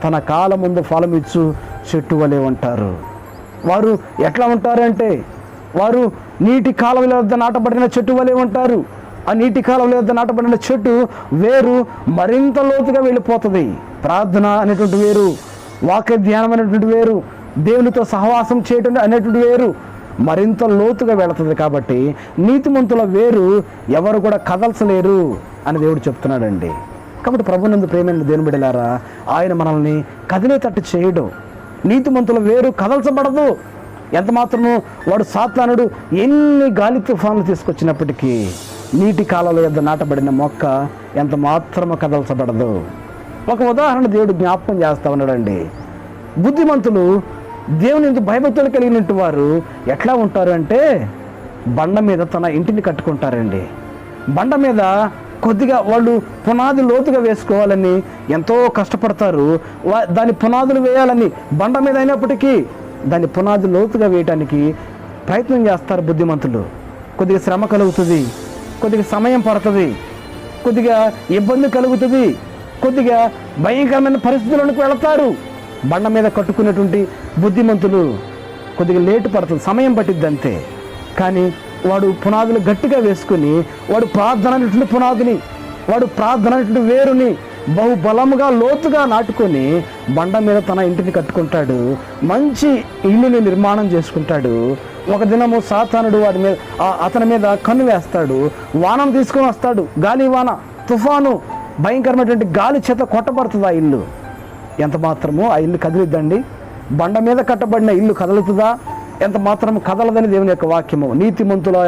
తన కాలం ముందు ఫలమిచ్చు చెట్టు వలె ఉంటారు. వారు ఎట్లా ఉంటారంటే వారు నీటి కాలువల వద్ద నాటబడిన చెట్టు వలె ఉంటారు. ఆ నీటి కాలువల వద్ద నాటబడిన చెట్టు వేరు మరింత లోతుగా వెళ్ళిపోతుంది. ప్రార్థన అనేటువంటి వేరు, వాక్య ధ్యానం అనేటువంటి వేరు, దేవునితో సహవాసం చేయటం అనేటువంటి వేరు మరింత లోతుగా వెళుతుంది. కాబట్టి నీతిమంతుల వేరు ఎవరు కూడా కదల్చలేరు అని దేవుడు చెప్తున్నాడండి. కాబట్టి ప్రభునందు ప్రేమైన దేవుని బిడ్డలారా, ఆయన మనల్ని కదిలేటట్టు చేయడు. నీతిమంతుల వేరు కదల్చబడదు. ఎంత మాత్రము వాడు సాతానుడు ఎన్ని గాలి తుఫాన్లు తీసుకొచ్చినప్పటికీ నీటి కాలంలో యొద్ద నాటబడిన మొక్క ఎంత మాత్రము కదల్చబడదు. ఒక ఉదాహరణ దేవుడు జ్ఞాపకం చేస్తా ఉన్నాడండి. బుద్ధిమంతులు దేవుని ఎందు భయభక్తులు కలిగినట్టు వారు ఎట్లా ఉంటారు అంటే బండ మీద తన ఇంటిని కట్టుకుంటారండి. బండ మీద కొద్దిగా వాళ్ళు పునాది లోతుగా వేసుకోవాలని ఎంతో కష్టపడతారు. దాని పునాదులు వేయాలని బండ మీద అయినప్పటికీ దాని పునాది లోతుగా వేయటానికి ప్రయత్నం చేస్తారు బుద్ధిమంతులు. కొద్దిగా శ్రమ కలుగుతుంది, కొద్దిగా సమయం పడుతుంది, కొద్దిగా ఇబ్బంది కలుగుతుంది, కొద్దిగా భయంకరమైన పరిస్థితుల్లోకి వెళతారు. బండ మీద కట్టుకున్నటువంటి బుద్ధిమంతులు కొద్దిగా లేటు పడుతుంది, సమయం పట్టిద్ది అంతే. కానీ వాడు పునాదులు గట్టిగా వేసుకుని వాడు ప్రార్థన అనేటువంటి పునాదిని, వాడు ప్రార్థన అనేటువంటి వేరుని బహుబలముగా లోతుగా నాటుకొని బండ మీద తన ఇంటిని కట్టుకుంటాడు. మంచి ఇల్లుని నిర్మాణం చేసుకుంటాడు. ఒక దినము సాతానుడు వాడి మీద అతని మీద కన్ను వేస్తాడు. వానం తీసుకొని వస్తాడు. గాలి వాన తుఫాను భయంకరమైనటువంటి గాలి చేత కొట్టబడుతుంది ఆ ఇల్లు. ఎంత మాత్రమో ఆ ఇల్లు కదిలిద్దండి? బండ మీద కట్టబడిన ఇల్లు కదులుతుందా? ఎంత మాత్రం కదలదని దేవుని యొక్క వాక్యము. నీతిమంతుల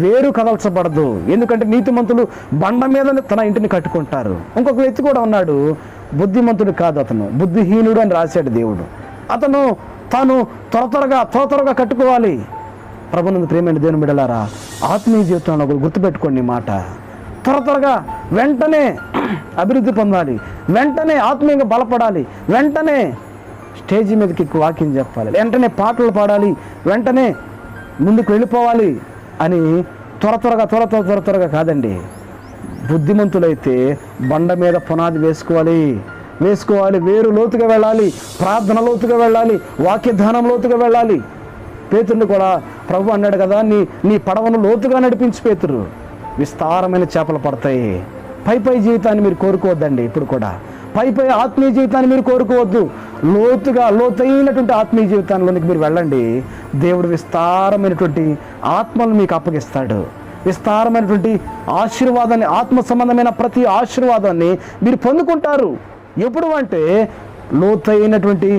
వేరు కదల్చబడదు. ఎందుకంటే నీతిమంతులు బండ మీద తన ఇంటిని కట్టుకుంటారు. ఇంకొక వ్యక్తి కూడా ఉన్నాడు, బుద్ధిమంతుడు కాదు, అతను బుద్ధిహీనుడు అని రాశాడు దేవుడు. అతను తాను త్వరగా కట్టుకోవాలి. ప్రభునందు ప్రియమైన దేవుని బిడ్డలారా, ఆత్మీయ జీవితంలో గుర్తుపెట్టుకోండి ఈ మాట. త్వరగా వెంటనే అభివృద్ధి పొందాలి, వెంటనే ఆత్మీయంగా బలపడాలి, వెంటనే స్టేజీ మీదకి వాక్యం చెప్పాలి, వెంటనే పాటలు పాడాలి, వెంటనే ముందుకు వెళ్ళిపోవాలి అని త్వరగా కాదండి. బుద్ధిమంతులైతే బండ మీద పునాది వేసుకోవాలి, వేరు లోతుగా వెళ్ళాలి, ప్రార్థన లోతుగా వెళ్ళాలి, వాక్య ధ్యానం లోతుగా వెళ్ళాలి. పేతురుని కూడా ప్రభు అన్నాడు కదా, నీ పడవను లోతుగా నడిపించి పేతురు, విస్తారమైన చేపలు పడతాయి. పై జీవితాన్ని మీరు కోరుకోవద్దండి. ఇప్పుడు కూడా పై ఆత్మీయ జీవితాన్ని మీరు కోరుకోవద్దు. లోతైనటువంటి ఆత్మీయ జీవితంలోనికి మీరు వెళ్ళండి. దేవుడు విస్తారమైనటువంటి ఆత్మను మీకు అప్పగిస్తాడు. విస్తారమైనటువంటి ఆశీర్వాదాన్ని, ఆత్మ సంబంధమైన ప్రతి ఆశీర్వాదాన్ని మీరు పొందుకుంటారు. ఎప్పుడు అంటే లోతైనటువంటి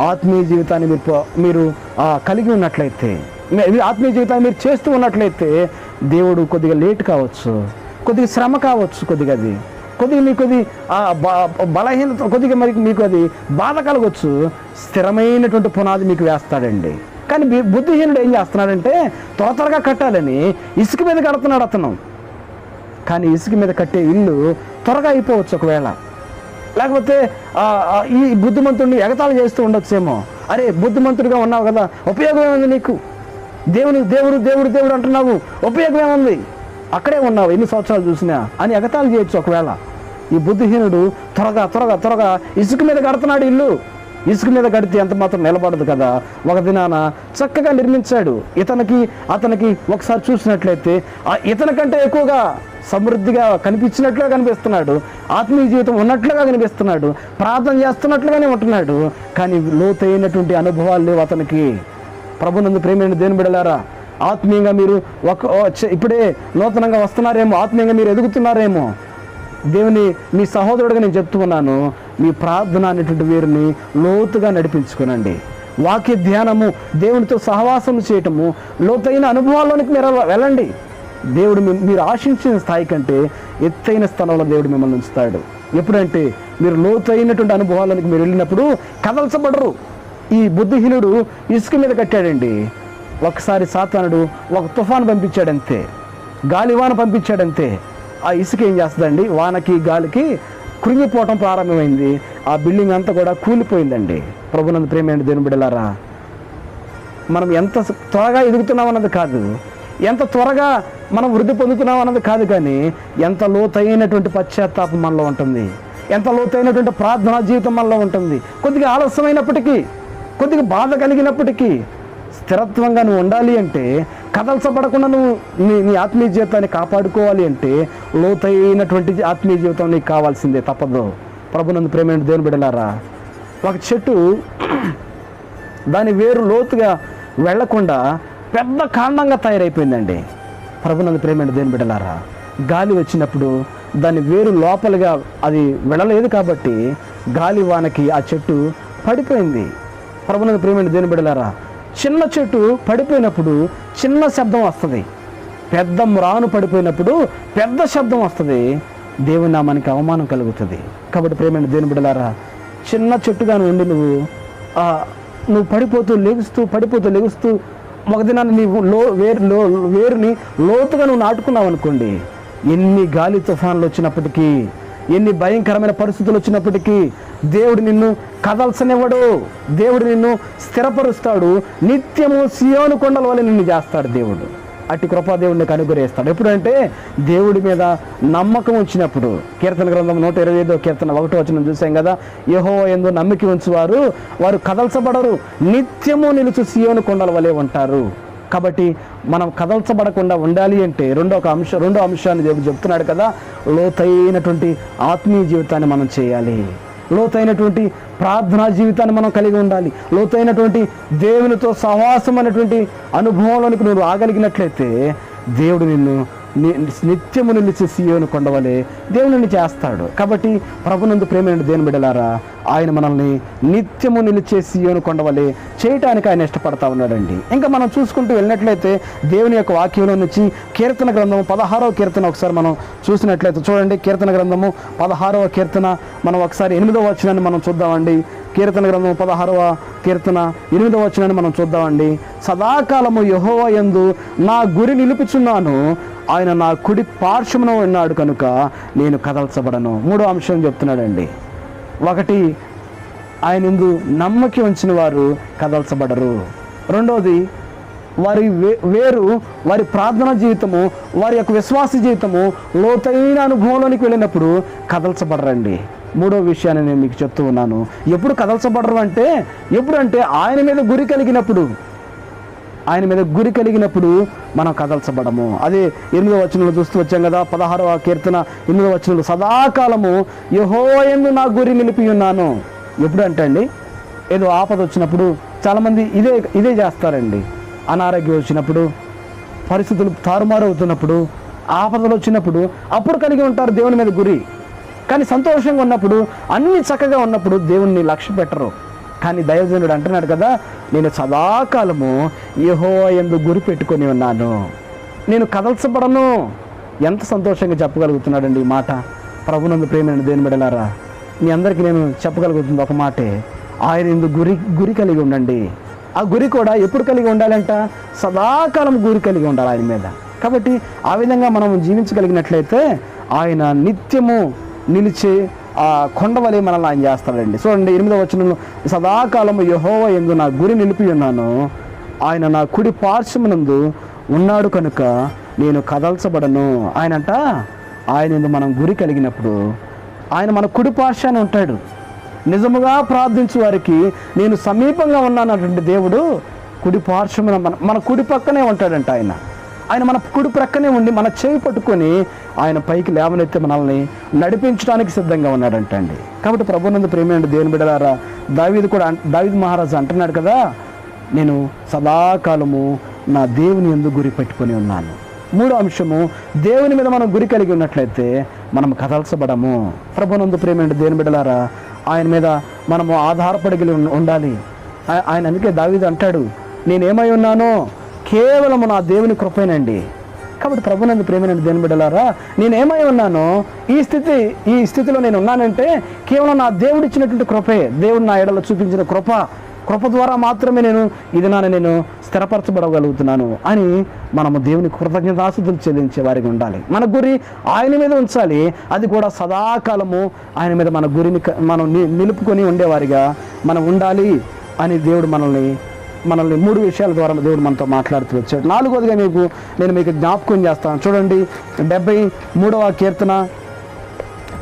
ఆత్మీయ జీవితాన్ని మీరు కలిగి ఉన్నట్లయితే, ఆత్మీయ జీవితాన్ని మీరు చేస్తూ ఉన్నట్లయితే దేవుడు కొద్దిగా లేట్ కావచ్చు, కొద్దిగా శ్రమ కావచ్చు, కొద్దిగా మీకు బలహీనత, కొద్దిగా మీకు అది బాధ కలగవచ్చు. స్థిరమైనటువంటి పునాది మీకు వేస్తాడండి. కానీ బుద్ధిహీనుడు ఏం చేస్తున్నాడంటే త్వరగా కట్టాలని ఇసుక మీద కడుతున్నాడు అతను. కానీ ఇసుక మీద కట్టే ఇల్లు త్వరగా అయిపోవచ్చు ఒకవేళ. లేకపోతే ఈ బుద్ధిమంతుడిని ఎగతాళి చేస్తూ ఉండొచ్చేమో. అరే, బుద్ధిమంతుడిగా ఉన్నావు కదా, ఉపయోగం ఏముంది నీకు? దేవుడు అంటున్నావు, ఉపయోగం ఏముంది? అక్కడే ఉన్నావు ఎన్ని సంవత్సరాలు చూసినా అని ఎగతాళి చేయొచ్చు ఒకవేళ. ఈ బుద్ధిహీనుడు త్వరగా ఇసుక మీద కడుతున్నాడు ఇల్లు. ఇసుక మీద కడితే ఎంత మాత్రం నిలబడదు కదా. ఒక దినాన చక్కగా నిర్మించాడు. అతనికి ఒకసారి చూసినట్లయితే ఇతని కంటే ఎక్కువగా సమృద్ధిగా కనిపించినట్లుగా కనిపిస్తున్నాడు, ఆత్మీయ జీవితం ఉన్నట్లుగా కనిపిస్తున్నాడు, ప్రార్థన చేస్తున్నట్లుగానే ఉంటున్నాడు. కానీ లోతైనటువంటి అనుభవాలు లేవు అతనికి. ప్రభునందు ప్రేమైన దేవుని బిడ్డలారా, ఆత్మీయంగా మీరు ఇప్పుడే నూతనంగా వస్తున్నారేమో, ఆత్మీయంగా మీరు ఎదుగుతున్నారేమో. మీ సహోదరుడిగా నేను చెప్తున్నాను, మీ ప్రార్థన అనేటువంటి వీరిని లోతుగా నడిపించుకునండి. వాక్య ధ్యానము, దేవునితో సహవాసం చేయటము, లోతైన అనుభవాల్లోనికి మీరు వెళ్ళండి. దేవుడు మీరు ఆశించిన స్థాయి కంటే ఎత్తైన స్థానంలో దేవుడు మిమ్మల్ని ఉంచుతాడు. ఎప్పుడంటే మీరు లోతైనటువంటి అనుభవాలకు మీరు వెళ్ళినప్పుడు కదల్చబడరు. ఈ బుద్ధిహీనుడు ఇసుక మీద కట్టాడండి. ఒకసారి సాతానుడు ఒక తుఫాను పంపించాడంతే, గాలివాన పంపించాడంతే. ఆ ఇసుక ఏం చేస్తుందండి, వానకి గాలికి కృంగిపోవటం ప్రారంభమైంది. ఆ బిల్డింగ్ అంతా కూడా కూలిపోయిందండి. ప్రభునందు ప్రేమైన దేవుని బిడ్డలారా, మనం ఎంత త్వరగా ఎదుగుతున్నాం అన్నది కాదు, ఎంత త్వరగా మనం వృద్ధి పొందుతున్నాం అన్నది కాదు, కానీ ఎంత లోతైనటువంటి పశ్చాత్తాపం మనలో ఉంటుంది, ఎంత లోతైనటువంటి ప్రార్థనా జీవితం మనలో ఉంటుంది. కొద్దిగా ఆలస్యమైనప్పటికీ, కొద్దిగా బాధ కలిగినప్పటికీ స్థిరత్వంగా నువ్వు ఉండాలి అంటే, కదల్చబడకుండా నువ్వు నీ ఆత్మీయ జీవితాన్ని కాపాడుకోవాలి అంటే లోతైనటువంటి ఆత్మీయ జీవితం నీకు కావాల్సిందే, తప్పదు. ప్రభునందు ప్రేమైన దేవుని బిడ్డలారా, ఒక చెట్టు దాని వేరు లోతుగా వెళ్లకుండా పెద్ద కాండంగా తయారైపోయిందండి. ప్రభునందు ప్రేమైన దేవుని బిడ్డలారా, గాలి వచ్చినప్పుడు దాని వేరు లోపలిగా అది వెళ్ళలేదు కాబట్టి గాలి వానకి ఆ చెట్టు పడిపోయింది. ప్రభునందు ప్రేమైన దేవుని బిడ్డలారా, చిన్న చెట్టు పడిపోయినప్పుడు చిన్న శబ్దం వస్తుంది, పెద్ద మ్రాను పడిపోయినప్పుడు పెద్ద శబ్దం వస్తుంది, దేవుని నామానికి అవమానం కలుగుతుంది. కాబట్టి ప్రేమైన దేవుని బిడ్డలారా, చిన్న చెట్టుగా ఉండి నువ్వు పడిపోతూ లెగుస్తూ ఒక దినాన్ని నీవు వేరుని లోతుగా నువ్వు నాటుకున్నావు అనుకోండి, ఎన్ని గాలి తుఫాన్లు వచ్చినప్పటికీ, ఎన్ని భయంకరమైన పరిస్థితులు వచ్చినప్పటికీ దేవుడు నిన్ను కదల్చనివ్వడు. దేవుడు నిన్ను స్థిరపరుస్తాడు. నిత్యము సియోను కొండల వల్ల నిన్ను చేస్తాడు దేవుడు. అట్టి కృపా దేవుడిని అనుగ్రహిస్తాడు. ఎప్పుడంటే దేవుడి మీద నమ్మకం ఉంచినప్పుడు. కీర్తన గ్రంథం 125 కీర్తన 1 వచనం చూసాం కదా, యెహోవా యందు నమ్మిక ఉంచువారు వారు కదల్చబడరు, నిత్యము నిలుచు సియోను కొండల వలె ఉంటారు. కాబట్టి మనం కదల్చబడకుండా ఉండాలి అంటే రెండో అంశాన్ని దేవుడు చెప్తున్నాడు కదా, లోతైనటువంటి ఆత్మీయ జీవితాన్ని మనం చేయాలి. లోతైనటువంటి ప్రార్థనా జీవితాన్ని మనం కలిగి ఉండాలి. లోతైనటువంటి దేవునితో సహవాసం అనేటువంటి అనుభవంలోనికి నువ్వు రాగలిగినట్లయితే దేవుడు నిన్ను నిత్యము నిలిచి సియోను కొండవలే దేవుడు నిన్ను చేస్తాడు. కాబట్టి ప్రభునందు ప్రేమైన దేవుని బిడ్డలారా, ఆయన మనల్ని నిత్యము నిలిచే సియోను కొండవలే చేయటానికి ఆయన ఇష్టపడతా ఉన్నాడండి. ఇంకా మనం చూసుకుంటూ వెళ్ళినట్లయితే దేవుని యొక్క వాక్యంలో నుంచి కీర్తన గ్రంథము 16వ కీర్తన ఒకసారి మనం చూసినట్లయితే చూడండి. కీర్తన గ్రంథము 16వ కీర్తన మనం ఒకసారి 8వ వచనాన్ని మనం చూద్దామండి. కీర్తన గ్రంథం 16వ కీర్తన 8వ వచనాన్ని మనం చూద్దామండి. సదాకాలము యెహోవా యందు నా గురి నిలుపుచున్నాను, ఆయన నా కుడి పార్శ్వమున ఉన్నాడు కనుక నేను కదల్చబడను. 3వ అంశం చెప్తున్నాడండి. 1, ఆయన యందు నమ్మకి ఉంచిన వారు కదల్చబడరు. 2వది, వారి వేరు, వారి ప్రార్థన జీవితము, వారి యొక్క విశ్వాస జీవితము లోతైన అనుభవంలోనికి వెళ్ళినప్పుడు కదల్చబడరండి. 3వ విషయాన్ని నేను మీకు చెప్తూ ఉన్నాను. ఎప్పుడు కదల్చబడరు అంటే, ఎప్పుడంటే ఆయన మీద గురి కలిగినప్పుడు మనం కదల్చబడము. అదే 8వ వచనంలో చూస్తూ వచ్చాం కదా, 16వ కీర్తన 8వ వచనంలో సదాకాలము యెహోవా యందు నా గురి నిలిపి ఉన్నాను. ఎప్పుడు అంటే అండి, ఏదో ఆపద వచ్చినప్పుడు చాలామంది ఇదే చేస్తారండి. అనారోగ్యం వచ్చినప్పుడు, పరిస్థితులు తారుమారు అవుతున్నప్పుడు, ఆపదలు వచ్చినప్పుడు అప్పుడు కలిగి ఉంటారు దేవుని మీద గురి. కానీ సంతోషంగా ఉన్నప్పుడు, అన్నీ చక్కగా ఉన్నప్పుడు దేవుణ్ణి లక్ష్య పెట్టరు. కానీ దైవజనుడు అంటున్నాడు కదా, నేను సదాకాలము యెహోవా యందు గురి పెట్టుకొని ఉన్నాను, నేను కదల్చబడను. ఎంత సంతోషంగా చెప్పగలుగుతున్నాడండి ఈ మాట. ప్రభునందు ప్రేమైన దేవుని బిడ్డలారా, మీ అందరికీ నేను చెప్పగలుగుతుంది ఒక మాటే, ఆయన యందు గురి కలిగి ఉండండి. ఆ గురి కూడా ఎప్పుడు కలిగి ఉండాలంట? సదాకాలం గురి కలిగి ఉండాలి ఆయన మీద. కాబట్టి ఆ విధంగా మనం జీవించగలిగినట్లయితే ఆయన నిత్యము నిలిచే ఆ కొండవలే మనల్ని ఆయన చేస్తాడండి. చూడండి 8వ వచనంలో, సదాకాలము యెహోవా యందు నా గురి నిలిపి ఉన్నాను, ఆయన నా కుడి పార్శ్వమునందు ఉన్నాడు కనుక నేను కదల్చబడను. ఆయన యందు మనం గురి కలిగినప్పుడు ఆయన మన కుడి పార్శ్వాన్ని ఉంటాడు. నిజముగా ప్రార్థించు వారికి నేను సమీపంగా ఉన్నానటువంటి దేవుడు కుడి పార్శ్వమున మన కుడి పక్కనే ఉంటాడంట. ఆయన మన కుడి ప్రక్కనే ఉండి మన చేయి పట్టుకొని ఆయన పైకి లేవనెత్తి మనల్ని నడిపించడానికి సిద్ధంగా ఉన్నాడంట అండి. కాబట్టి ప్రభునందు ప్రేమైన దేవుని బిడ్డలారా, దావీదు మహారాజు అంటున్నాడు కదా, నేను సదాకాలము నా దేవుని యందు గురి పెట్టుకొని ఉన్నాను. 3వ అంశము, దేవుని మీద మనం గురి కలిగి ఉన్నట్లయితే మనం కదల్చబడము. ప్రభునందు ప్రేమైన దేవుని బిడ్డలారా, ఆయన మీద మనము ఆధారపడి ఉండాలి. ఆయన అందుకే దావీదు అంటాడు, నేనేమై ఉన్నానో కేవలము నా దేవుని కృపేనండి. కాబట్టి ప్రభునందు ప్రేమైన దేవుని బిడ్డలారా, నేనేమై ఉన్నానో ఈ స్థితిలో నేను ఉన్నానంటే కేవలం నా దేవుడు ఇచ్చినటువంటి కృపే. దేవుడు నా ఎడలో చూపించిన కృప ద్వారా మాత్రమే నేను స్థిరపరచబడగలుగుతున్నాను అని మనము దేవుని కృతజ్ఞతాస్తుతులు చెల్లించే వారికి ఉండాలి. మన గురి ఆయన మీద ఉంచాలి. అది కూడా సదాకాలము ఆయన మీద మన గురిని మనం నిలుపుకొని ఉండేవారిగా మనం ఉండాలి అని దేవుడు మనల్ని 3 విషయాల ద్వారా దేవుడు మనతో మాట్లాడుతూ వచ్చాడు. 4వదిగా నేను మీకు జ్ఞాపకం చేస్తాను. చూడండి 73వ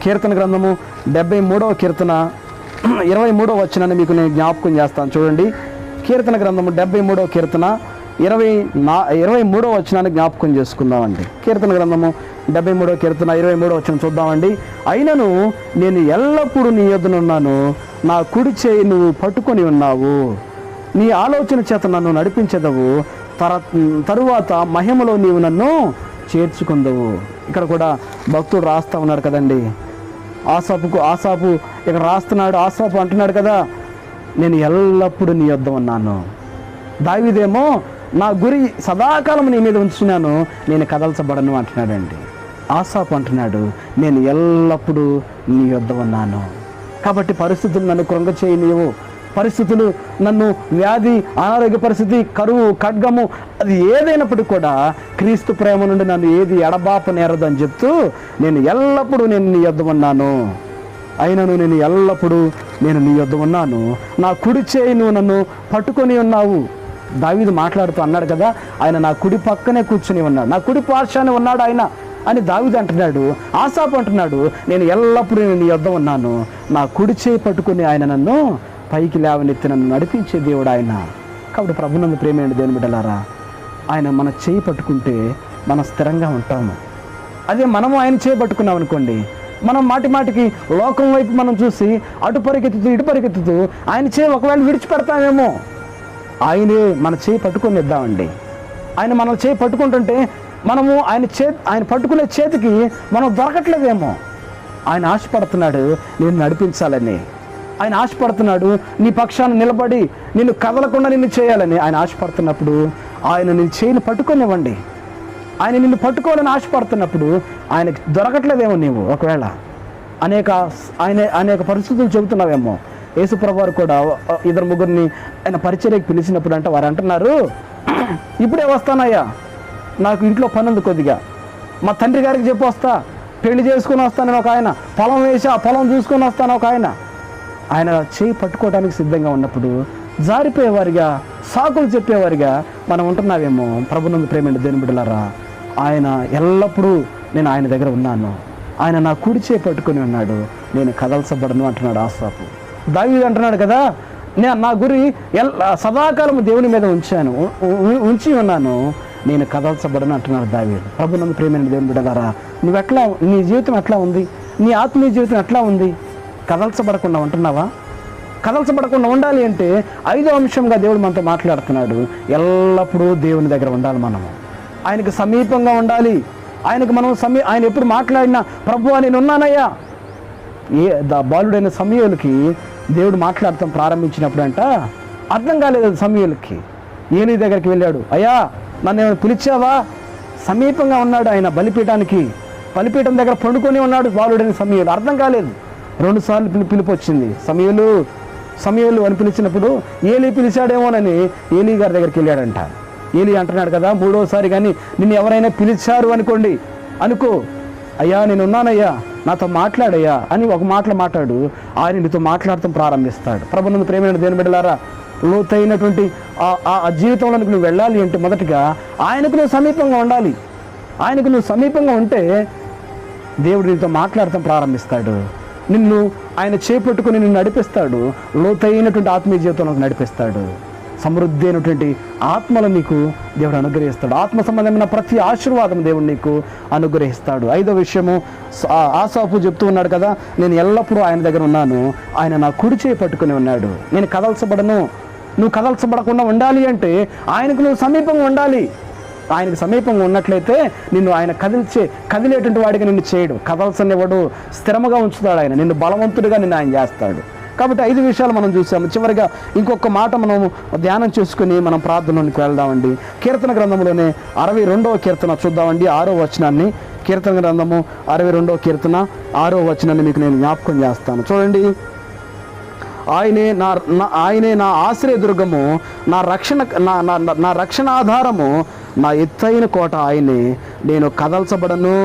కీర్తన గ్రంథము 73వ కీర్తన 23వ వచనాన్ని మీకు నేను జ్ఞాపకం చేస్తాను. చూడండి, కీర్తన గ్రంథము 73వ కీర్తన 23వ వచనాన్ని జ్ఞాపకం చేసుకుందామండి. కీర్తన గ్రంథము 73వ కీర్తన 23వ వచనం చూద్దామండి. అయినను నేను ఎల్లప్పుడూ నీ యొద్దనున్నాను, నా కుడి చేయి నువ్వు పట్టుకొని ఉన్నావు, నీ ఆలోచన చేత నన్ను నడిపించదవు, తరువాత మహిమలో నీవు నన్ను చేర్చుకుందవు. ఇక్కడ కూడా భక్తుడు రాస్తా ఉన్నాడు కదండి. ఆసాపు ఇక్కడ రాస్తున్నాడు. ఆసాపు అంటున్నాడు కదా, నేను ఎల్లప్పుడూ నీ యొద్ద ఉన్నాను. దావీదేమో నా గురి సదాకాలం నీ మీద ఉంచున్నాను, నేను కదల్చబడను అంటున్నాడండి. ఆసాపు అంటున్నాడు, నేను ఎల్లప్పుడూ నీ యొద్ద ఉన్నాను. కాబట్టి పరిస్థితులు నన్ను కృంగచేయనివ్వు, పరిస్థితులు నన్ను వ్యాధి, అనారోగ్య పరిస్థితి, కరువు, ఖడ్గము, అది ఏదైనప్పటికీ కూడా క్రీస్తు ప్రేమ నుండి నన్ను ఏది ఎడబాప నేరదు అని చెప్తూ నేను ఎల్లప్పుడూ నేను నీ యొద్ద ఉన్నాను. అయినను నేను ఎల్లప్పుడూ నేను నీ యొద్ద ఉన్నాను, నా కుడి చేయి నువ్వు నన్ను పట్టుకొని ఉన్నావు. దావీదు మాట్లాడుతూ అన్నాడు కదా, ఆయన నా కుడి పక్కనే కూర్చుని ఉన్నాడు, నా కుడి పార్శ్వాన్ని ఉన్నాడు ఆయన అని దావీదు అంటున్నాడు. ఆసాపు అంటున్నాడు, నేను ఎల్లప్పుడూ నేను నీ యొద్ద ఉన్నాను, నా కుడి చేయి పట్టుకుని ఆయన నన్ను పైకి లేవనెత్తి నన్ను నడిపించే దేవుడు ఆయన. కాబట్టి ప్రభునందు ప్రేమైన దేవుని బిడ్డలారా, ఆయన మన చేయి పట్టుకుంటే మనం స్థిరంగా ఉంటాము. అదే మనము ఆయన చేయి పట్టుకున్నాం అనుకోండి, మనం మాటికి లోకం వైపు మనం చూసి అటు పరిగెత్తుతూ ఇటు పరిగెత్తుతూ ఆయన చేయి ఒకవేళ విడిచిపెడతామేమో. ఆయనే మన చేయి పట్టుకొని ఇద్దామండి. ఆయన మన చేయి పట్టుకుంటుంటే మనము ఆయన పట్టుకునే చేతికి మనం దొరకట్లేదేమో. ఆయన ఆశపడుతున్నాడు నేను నడిపించాలని, ఆయన ఆశపడుతున్నాడు నీ పక్షాన్ని నిలబడి నిన్ను కదలకుండా నిన్ను చేయాలని. ఆయన ఆశపడుతున్నప్పుడు ఆయన నీ చేయిని పట్టుకొనివ్వండి. ఆయన నిన్ను పట్టుకోవాలని ఆశపడుతున్నప్పుడు ఆయనకి దొరకట్లేదేమో నీవు. ఒకవేళ అనేక పరిస్థితులు చెబుతున్నావేమో. యేసుప్రభు వారు కూడా 2-3 ఆయన పరిచర్యకి పిలిచినప్పుడు అంటే వారు అంటున్నారు, ఇప్పుడే వస్తానయ్యా, నాకు ఇంట్లో పని ఉంది కొద్దిగా, మా తండ్రి గారికి చెప్పి వస్తా, పెళ్లి చేసుకుని వస్తానని ఒక ఆయన, పొలం వేసి ఆ పొలం చూసుకొని వస్తాను ఒక ఆయన. ఆయన చేయి పట్టుకోవడానికి సిద్ధంగా ఉన్నప్పుడు జారిపోయేవారిగా, సాకులు చెప్పేవారిగా మనం ఉంటున్నావేమో. ప్రభునందు ప్రేమ దేవుని బిడ్డలారా, ఆయన ఎల్లప్పుడూ నేను ఆయన దగ్గర ఉన్నాను, ఆయన నా కుడి చేయి పట్టుకొని ఉన్నాడు, నేను కదల్చబడను అంటున్నాడు ఆసాపు. దావీదు అంటున్నాడు కదా, నేను నా గురి సదాకాలం దేవుని మీద ఉంచి ఉన్నాను, నేను కదల్చబడను అంటున్నాడు దావీదు. ప్రభునందు ప్రేమైన దేవుని బిడ్డలారా, నీ జీవితం ఎట్లా ఉంది? నీ ఆత్మీయ జీవితం ఎట్లా ఉంది? కదల్చబడకుండా ఉంటున్నావా? కదల్చబడకుండా ఉండాలి అంటే 5వ అంశంగా దేవుడు మనతో మాట్లాడుతున్నాడు. ఎల్లప్పుడూ దేవుని దగ్గర ఉండాలి. మనము ఆయనకు సమీపంగా ఉండాలి. ఆయన ఎప్పుడు మాట్లాడినా ప్రభువా నేను ఉన్నానయ్యా. బాలుడైన సమూయేలుకి దేవుడు మాట్లాడటం ప్రారంభించినప్పుడు అంట అర్థం కాలేదు సమూయేలుకి. ఏలీ దగ్గరికి వెళ్ళాడు, అయ్యా నన్ను ఏమైనా పిలిచావా? సమీపంగా ఉన్నాడు ఆయన బలిపీఠం దగ్గర పండుకొని ఉన్నాడు బాలుడైన సమూయేలు. అర్థం కాలేదు. 2 సార్లు పిలుపు వచ్చింది, సమూయేలు అని పిలిచినప్పుడు ఏలీ పిలిచాడేమోనని ఏలీ గారి దగ్గరికి వెళ్ళాడంట. ఏలీ అంటున్నాడు కదా, 3వసారి కానీ నిన్ను ఎవరైనా పిలిచారు అనుకో, అయ్యా నేను ఉన్నానయ్యా, నాతో మాట్లాడయ్యా అని ఒక మాట్లాడు. ఆయన నీతో మాట్లాడటం ప్రారంభిస్తాడు. ప్రభునందు ప్రేమైన దేవుని బిడ్డలారా, లోతైనటువంటి ఆ జీవితంలోనికి నువ్వు వెళ్ళాలి అంటే మొదటిగా ఆయనకు నువ్వు సమీపంగా ఉండాలి. ఆయనకు నువ్వు సమీపంగా ఉంటే దేవుడు నీతో మాట్లాడటం ప్రారంభిస్తాడు. నిన్ను ఆయన చేపట్టుకుని నిన్ను నడిపిస్తాడు. లోతైనటువంటి ఆత్మీయ జీవితంలోకి నడిపిస్తాడు. సమృద్ధి అయినటువంటి ఆత్మలు నీకు దేవుడు అనుగ్రహిస్తాడు. ఆత్మ సంబంధమైన ప్రతి ఆశీర్వాదం దేవుడు నీకు అనుగ్రహిస్తాడు. 5వ విషయము, ఆసాపు చెప్తూ ఉన్నాడు కదా, నేను ఎల్లప్పుడూ ఆయన దగ్గర ఉన్నాను, ఆయన నా కుడి చేయి పట్టుకుని ఉన్నాడు, నేను కదల్చబడను. నువ్వు కదల్చబడకుండా ఉండాలి అంటే ఆయనకు నువ్వు సమీపంగా ఉండాలి. ఆయనకు సమీపంగా ఉన్నట్లయితే నిన్ను ఆయన కదిలేటువంటి వాడిగా నిన్ను చేయడు, కదల్చనివ్వడు, స్థిరముగా ఉంచుతాడు. ఆయన నిన్ను బలవంతుడిగా నిన్ను ఆయన చేస్తాడు. కాబట్టి 5 విషయాలు మనం చూసాము. చివరిగా ఇంకొక మాట మనం ధ్యానం చేసుకుని మనం ప్రార్థనలోనికి వెళ్దామండి. కీర్తన గ్రంథంలోనే 62వ కీర్తన చూద్దామండి, 6వ వచనాన్ని. కీర్తన గ్రంథము 62వ కీర్తన 6వ వచనాన్ని మీకు నేను జ్ఞాపకం చేస్తాను. చూడండి, ఆయనే నా ఆశ్రయదుర్గము, నా రక్షణాధారము, నా ఎత్తైన కోట ఆయనే, నేను కదల్చబడను.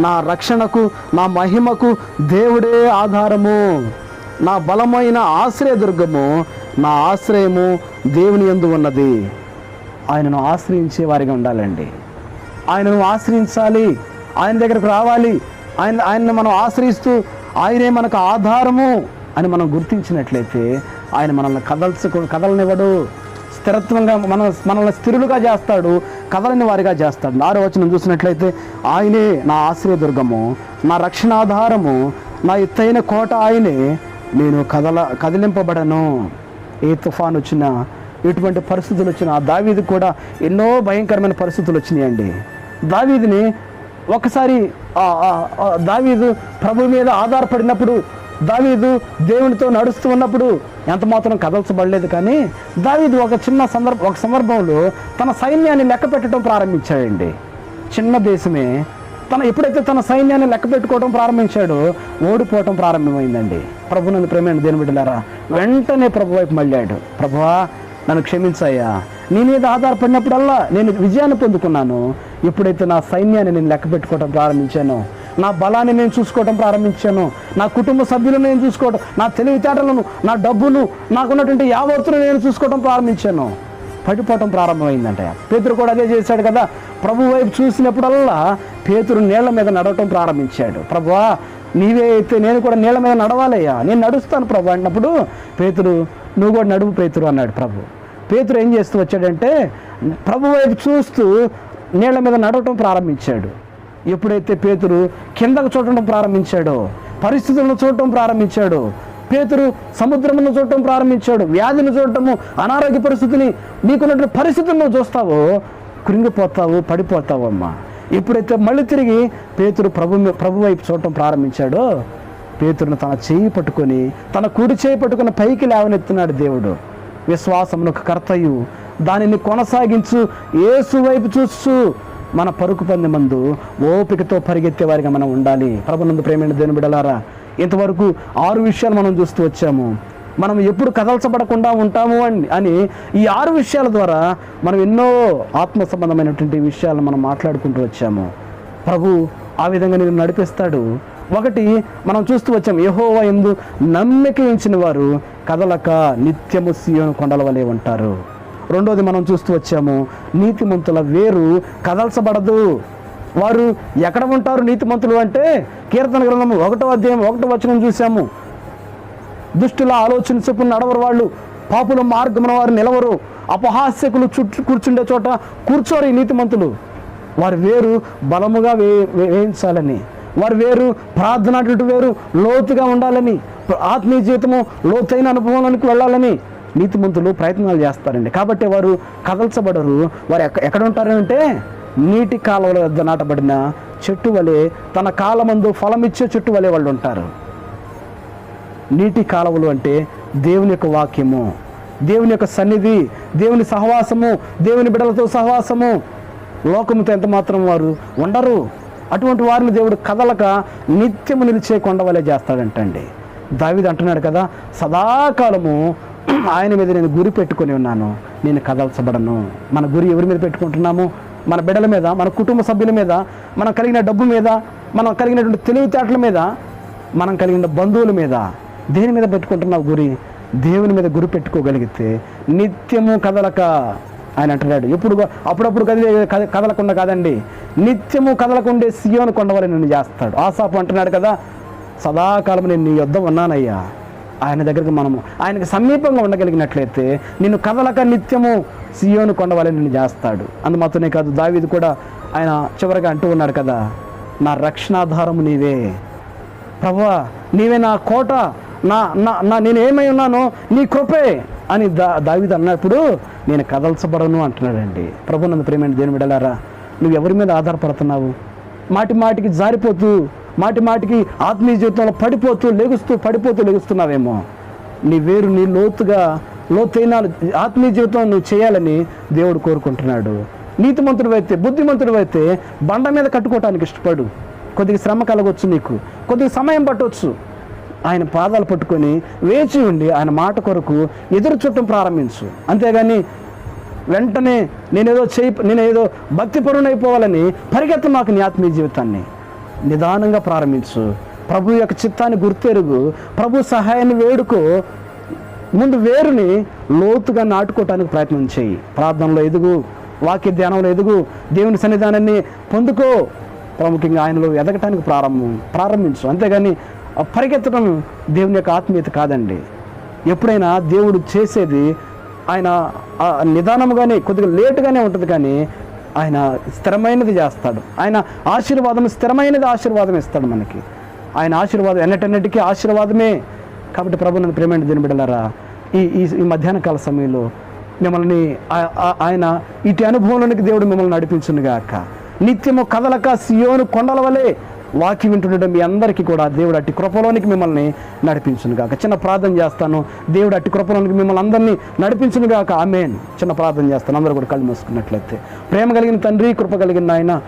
నా రక్షణకు, నా మహిమకు దేవుడే ఆధారము, నా బలమైన ఆశ్రయదుర్గము, నా ఆశ్రయము దేవుని యందు ఉన్నది. ఆయనను ఆశ్రయించే వారిగా ఉండాలండి. ఆయనను ఆశ్రయించాలి, ఆయన దగ్గరకు రావాలి. ఆయన్ని మనం ఆశ్రయిస్తూ ఆయనే మనకు ఆధారము అని మనం గుర్తించినట్లయితే ఆయన మనల్ని కదలనివ్వడు. స్థిరత్వంగా మనల్ని స్థిరులుగా చేస్తాడు, కదలని వారిగా చేస్తాడు. 6వ వచనం చూసినట్లయితే ఆయనే నా ఆశ్రయదుర్గము, నా రక్షణాధారము, నా ఎత్తైన కోట ఆయనే, నేను కదిలింపబడను. ఏ తుఫాను వచ్చినా, ఎటువంటి పరిస్థితులు వచ్చినా, దావీదు కూడా ఎన్నో భయంకరమైన పరిస్థితులు వచ్చినాయండి. దావీదుని ఒకసారి దావీదు ప్రభు మీద ఆధారపడినప్పుడు, దావీదు దేవునితో నడుస్తూ ఉన్నప్పుడు ఎంత మాత్రం కదల్చబడలేదు. కానీ దావీదు ఒక సందర్భంలో తన సైన్యాన్ని లెక్క పెట్టడం ప్రారంభించాడండి. చిన్న దేశమే ఎప్పుడైతే తన సైన్యాన్ని లెక్క పెట్టుకోవడం ప్రారంభించాడో ఓడిపోవటం ప్రారంభమైందండి. ప్రభునందు ప్రేమైన దేవుని బిడ్డలారా, వెంటనే ప్రభు వైపు మళ్ళాడు. ప్రభువా నన్ను క్షమించాయా, నీ మీద ఆధారపడినప్పుడల్లా నేను విజయాన్ని పొందుకున్నాను. ఎప్పుడైతే నా సైన్యాన్ని నేను లెక్క పెట్టుకోవడం ప్రారంభించాను, నా బలాన్ని నేను చూసుకోవడం ప్రారంభించాను, నా కుటుంబ సభ్యులను నేను చూసుకోవడం, నా తెలివితేటలను, నా డబ్బును, నాకున్నటువంటి యావత్తును నేను చూసుకోవడం ప్రారంభించాను, పడిపోవటం ప్రారంభమైందంట. పేతురు కూడా అదే చేశాడు కదా. ప్రభు వైపు చూసినప్పుడల్లా పేతురు నీళ్ల మీద నడవటం ప్రారంభించాడు. ప్రభువా నీవే అయితే నేను కూడా నీళ్ల మీద నడవాలయ్యా, నేను నడుస్తాను ప్రభు అన్నప్పుడు పేతురు నువ్వు కూడా నడువు పేతురు అన్నాడు ప్రభు. పేతురు ఏం చేస్తూ వచ్చాడంటే ప్రభు వైపు చూస్తూ నీళ్ల మీద నడవటం ప్రారంభించాడు. ఎప్పుడైతే పేతురు కిందకు చూడటం ప్రారంభించాడో, పరిస్థితులను చూడటం ప్రారంభించాడు, పేతురు సముద్రమును చూడటం ప్రారంభించాడు, వ్యాధిని చూడటము, అనారోగ్య పరిస్థితిని, నీకున్నటువంటి పరిస్థితులను చూస్తావో కృంగిపోతావు, పడిపోతావు అమ్మా. ఎప్పుడైతే మళ్ళీ తిరిగి పేతురు ప్రభు వైపు చూడటం ప్రారంభించాడో, పేతురును తన చేయి పట్టుకొని, తన కుడి చేయి పట్టుకుని పైకి లేవనెత్తున్నాడు దేవుడు. విశ్వాసమునకు కర్తయు దానిని కొనసాగించు యేసు వైపు చూస్తూ మన పరుగు పందెమందు ఓపికతో పరిగెత్తే వారిగా మనం ఉండాలి. ప్రభునందు ప్రేమైన దేవుని బిడ్డలారా, ఇంతవరకు 6 విషయాలు మనం చూస్తూ వచ్చాము. మనం ఎప్పుడు కదల్చబడకుండా ఉంటాము అని ఈ 6 విషయాల ద్వారా మనం ఎన్నో ఆత్మ సంబంధమైనటువంటి విషయాలను మనం మాట్లాడుకుంటూ వచ్చాము. ప్రభు ఆ విధంగా నేను నడిపిస్తాడు. ఒకటి మనం చూస్తూ వచ్చాము, యెహోవా యందు నమ్మిక ఉంచిన వారు కదలక నిత్యము సీయోను కొండల వలె ఉంటారు. రెండోది మనం చూస్తూ వచ్చాము, నీతిమంతుల వేరు కదల్చబడదు. వారు ఎక్కడ ఉంటారు నీతిమంతులు అంటే, కీర్తన గ్రంథము 1వ అధ్యాయం 1వ వచనం చూసాము. దుష్టుల ఆలోచన చొప్పున నడవరు వాళ్ళు, పాపుల మార్గమున వారు నిలవరు, అపహాస్యకులు చుట్టూ కూర్చుండే చోట కూర్చోరు ఈ నీతిమంతులు. వారి వేరు బలముగా వేయించాలని, వారి వేరు ప్రార్థన వేరు లోతుగా ఉండాలని, ఆత్మీయ జీవితము లోతైన అనుభవానికి వెళ్ళాలని నీతిమంతులు ప్రయత్నాలు చేస్తారండి. కాబట్టి వారు కదల్చబడరు. వారు ఎక్కడ ఉంటారంటే నీటి కాలువల వద్ద నాటబడిన చెట్టు వలె, తన కాలమందు ఫలమిచ్చే చెట్టు వలె వాళ్ళు ఉంటారు. నీటి కాలువలు అంటే దేవుని యొక్క వాక్యము, దేవుని యొక్క సన్నిధి, దేవుని సహవాసము, దేవుని బిడ్డలతో సహవాసము. లోకముతో ఎంత మాత్రం వారు ఉండరు. అటువంటి వారిని దేవుడు కదలక నిత్యము నిలిచే కొండ వలె చేస్తాడంటండి. దావీదు అంటున్నాడు కదా, సదాకాలము ఆయన మీద నేను గురి పెట్టుకొని ఉన్నాను, నేను కదల్చబడను. మన గురి ఎవరి మీద పెట్టుకుంటున్నాము? మన బిడ్డల మీద, మన కుటుంబ సభ్యుల మీద, మనం కలిగిన డబ్బు మీద, మనం కలిగినటువంటి తెలివితేటల మీద, మనం కలిగిన బంధువుల మీద, దేని మీద పెట్టుకుంటున్నావు గురి? దేవుని మీద గురి పెట్టుకోగలిగితే నిత్యము కదలక, ఆయన అంటున్నాడు అప్పుడప్పుడు కదలకుండా కాదండి, నిత్యము కదలకుండే సీయోను కొండవలె నిన్ను చేస్తాడు. ఆసాపు అంటున్నాడు కదా, సదాకాలం నేను నీ యొద్ద ఉన్నానయ్యా. ఆయన దగ్గరికి మనము ఆయనకు సమీపంగా ఉండగలిగినట్లయితే నిన్ను కదలక నిత్యము సీయోను కొండవలె నిన్ను చేస్తాడు. అందుమాత్రమే కాదు, దావీదు కూడా ఆయన చివరిగా అంటూ ఉన్నాడు కదా, నా రక్షణాధారము నీవే ప్రభువా, నీవే నా కోట, నేనేమై ఉన్నానో నీ కృపే అని దావీదు అన్నప్పుడు నేను కదల్చబడను అంటున్నాడండి. ప్రభునందు ప్రియమైన దేవుని బిడ్డలారా, నువ్వు ఎవరి మీద ఆధారపడుతున్నావు? మాటికి జారిపోతూ, మాటికి ఆత్మీయ జీవితంలో పడిపోతూ లెగుస్తున్నావేమో. నీ వేరు నీ లోతైన ఆత్మీయ జీవితం నువ్వు చేయాలని దేవుడు కోరుకుంటున్నాడు. నీతిమంతుడు అయితే, బుద్ధిమంతుడు అయితే బండ మీద కట్టుకోవటానికి ఇష్టపడు. కొద్దిగా శ్రమ కలగొచ్చు, నీకు కొద్దిగా సమయం పట్టవచ్చు. ఆయన పాదాలు పట్టుకొని వేచి ఉండి ఆయన మాట కొరకు ఎదురు చూడటం ప్రారంభించు. అంతేగాని వెంటనే నేనేదో భక్తిపరునైపోవాలని పరిగెత్త మాకు నీ ఆత్మీయ జీవితాన్ని. నిదానంగా ప్రారంభించు. ప్రభు యొక్క చిత్తాన్ని గుర్తెరుగు, ప్రభు సహాయాన్ని వేడుకో. ముందు వేరుని లోతుగా నాటుకోవటానికి ప్రయత్నం చేయి. ప్రార్థనలో ఎదుగు, వాక్య ధ్యానంలో ఎదుగు, దేవుని సన్నిధానాన్ని పొందుకో. ప్రాముఖ్యంగా ఆయనలో ఎదగటానికి ప్రారంభించు. అంతేగాని పరిగెత్తడం దేవుని యొక్క ఆత్మీయత కాదండి. ఎప్పుడైనా దేవుడు చేసేది ఆయన నిదానముగానే, కొద్దిగా లేటుగానే ఉంటుంది, కానీ ఆయన స్థిరమైనది చేస్తాడు. ఆయన స్థిరమైనది ఆశీర్వాదం ఇస్తాడు మనకి. ఆయన ఆశీర్వాదం ఎన్నటన్నిటికీ ఆశీర్వాదమే. కాబట్టి ప్రభు, నన్ను ప్రేమైన దీని బిడ్డలారా, ఈ మధ్యాహ్న కాల సమయంలో మిమ్మల్ని ఆయన ఇటు అనుభవంలోనికి దేవుడు మిమ్మల్ని నడిపించునుగాక. నిత్యము కదలక సియోను కొండల వలె వాక్యం వింటుండడం మీ అందరికీ కూడా దేవుడు అట్టి కృపలోనికి మిమ్మల్ని నడిపించునుగాక. చిన్న ప్రార్థన చేస్తాను. దేవుడు అట్టి కృపలోనికి మిమ్మల్ని అందరినీ నడిపించునుగాక. ఆమేన్. చిన్న ప్రార్థన చేస్తాను. అందరూ కూడా కళ్ళు మూసుకున్నట్లయితే. ప్రేమ కలిగిన తండ్రి, కృప కలిగిన ఆయన,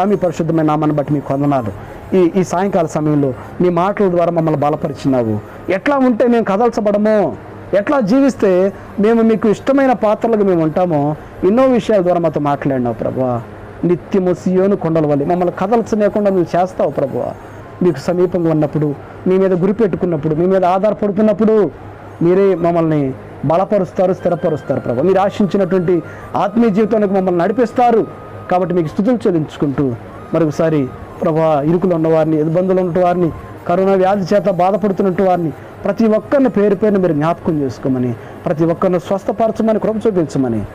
మీ పరిశుద్ధమైన నామాన్ని బట్టి మీకు వందనాలు. ఈ సాయంకాల సమయంలో మీ మాటల ద్వారా మమ్మల్ని బలపరిచినావు. ఎట్లా ఉంటే మేము కదల్చబడమో, ఎట్లా జీవిస్తే మేము మీకు ఇష్టమైన పాత్రలకు మేము ఉంటామో, ఎన్నో విషయాల ద్వారా మాతో మాట్లాడినావు ప్రభువా. నిత్యము సియోను కొండల వల్ల మమ్మల్ని కదల్చలేకుండా నువ్వు చేస్తావు ప్రభువా. మీకు సమీపంగా ఉన్నప్పుడు, మీ మీద గురి పెట్టుకున్నప్పుడు, మీ మీద ఆధారపడుతున్నప్పుడు మీరే మమ్మల్ని బలపరుస్తారు, స్థిరపరుస్తారు ప్రభు. మీరు ఆశించినటువంటి ఆత్మీయ జీవితానికి మమ్మల్ని నడిపిస్తారు. కాబట్టి మీకు స్తుతులు చెల్లించుకుంటూ మరొకసారి ప్రభువా, ఇరుకులు ఉన్నవారిని, ఇబ్బందులు ఉన్న వారిని, కరోనా వ్యాధి చేత బాధపడుతున్నట్టు వారిని ప్రతి ఒక్కరిని పేరు పేరుని మీరు జ్ఞాపకం చేసుకోమని, ప్రతి ఒక్కరిని స్వస్థపరచమని, కృప చూపించమని,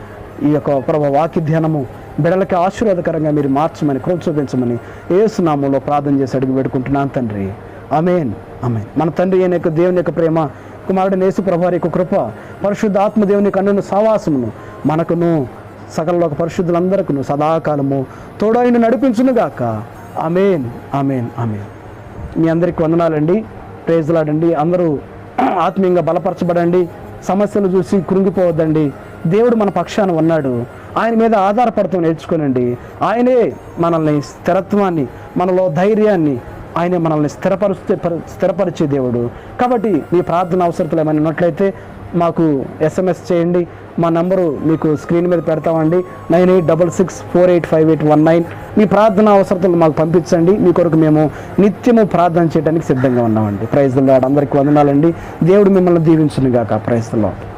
ఈ యొక్క ప్రభు వాక్య ధ్యానము బిడలకి ఆశీర్వాదకరంగా మీరు మార్చమని, కృప చూపించమని యేసు నామములో ప్రార్థన చేసి అడిగి వేడుకుంటున్నాను తండ్రి. ఆమేన్. ఆమేన్. మన తండ్రి అయిన యొక్క దేవుని యొక్క ప్రేమ, కుమారుడు యేసు ప్రభు వారి యొక్క కృప, పరిశుద్ధ ఆత్మ దేవుని కన్నును సావాసమును మనకును సకలలోక పరిశుద్ధులందరికీ సదాకాలము తోడైన నడిపించునుగాక. ఆమేన్. ఆమేన్. ఆమేన్. మీ అందరికీ వందనాలండి. ప్రైజ్ లాడండి. అందరూ ఆత్మీయంగా బలపరచబడండి. సమస్యలు చూసి కృంగిపోవద్దండి. దేవుడు మన పక్షాన ఉన్నాడు. ఆయన మీద ఆధారపడతాం నేర్చుకోనండి. ఆయనే మనల్ని స్థిరత్వాన్ని, మనలో ధైర్యాన్ని, ఆయనే మనల్ని స్థిరపరిచే దేవుడు. కాబట్టి మీ ప్రార్థన అవసరతలు ఏమైనా ఉన్నట్లయితే మాకు SMS చేయండి. మా నంబరు మీకు స్క్రీన్ మీద పెడతామండి. 9866485819. మీ ప్రార్థన అవసరతలు మాకు పంపించండి. మీ కొరకు మేము నిత్యము ప్రార్థన చేయడానికి సిద్ధంగా ఉన్నామండి. Praise the Lord. అందరికీ వందనాలండి. దేవుడు మిమ్మల్ని దీవించునుగాక. Praise the lord.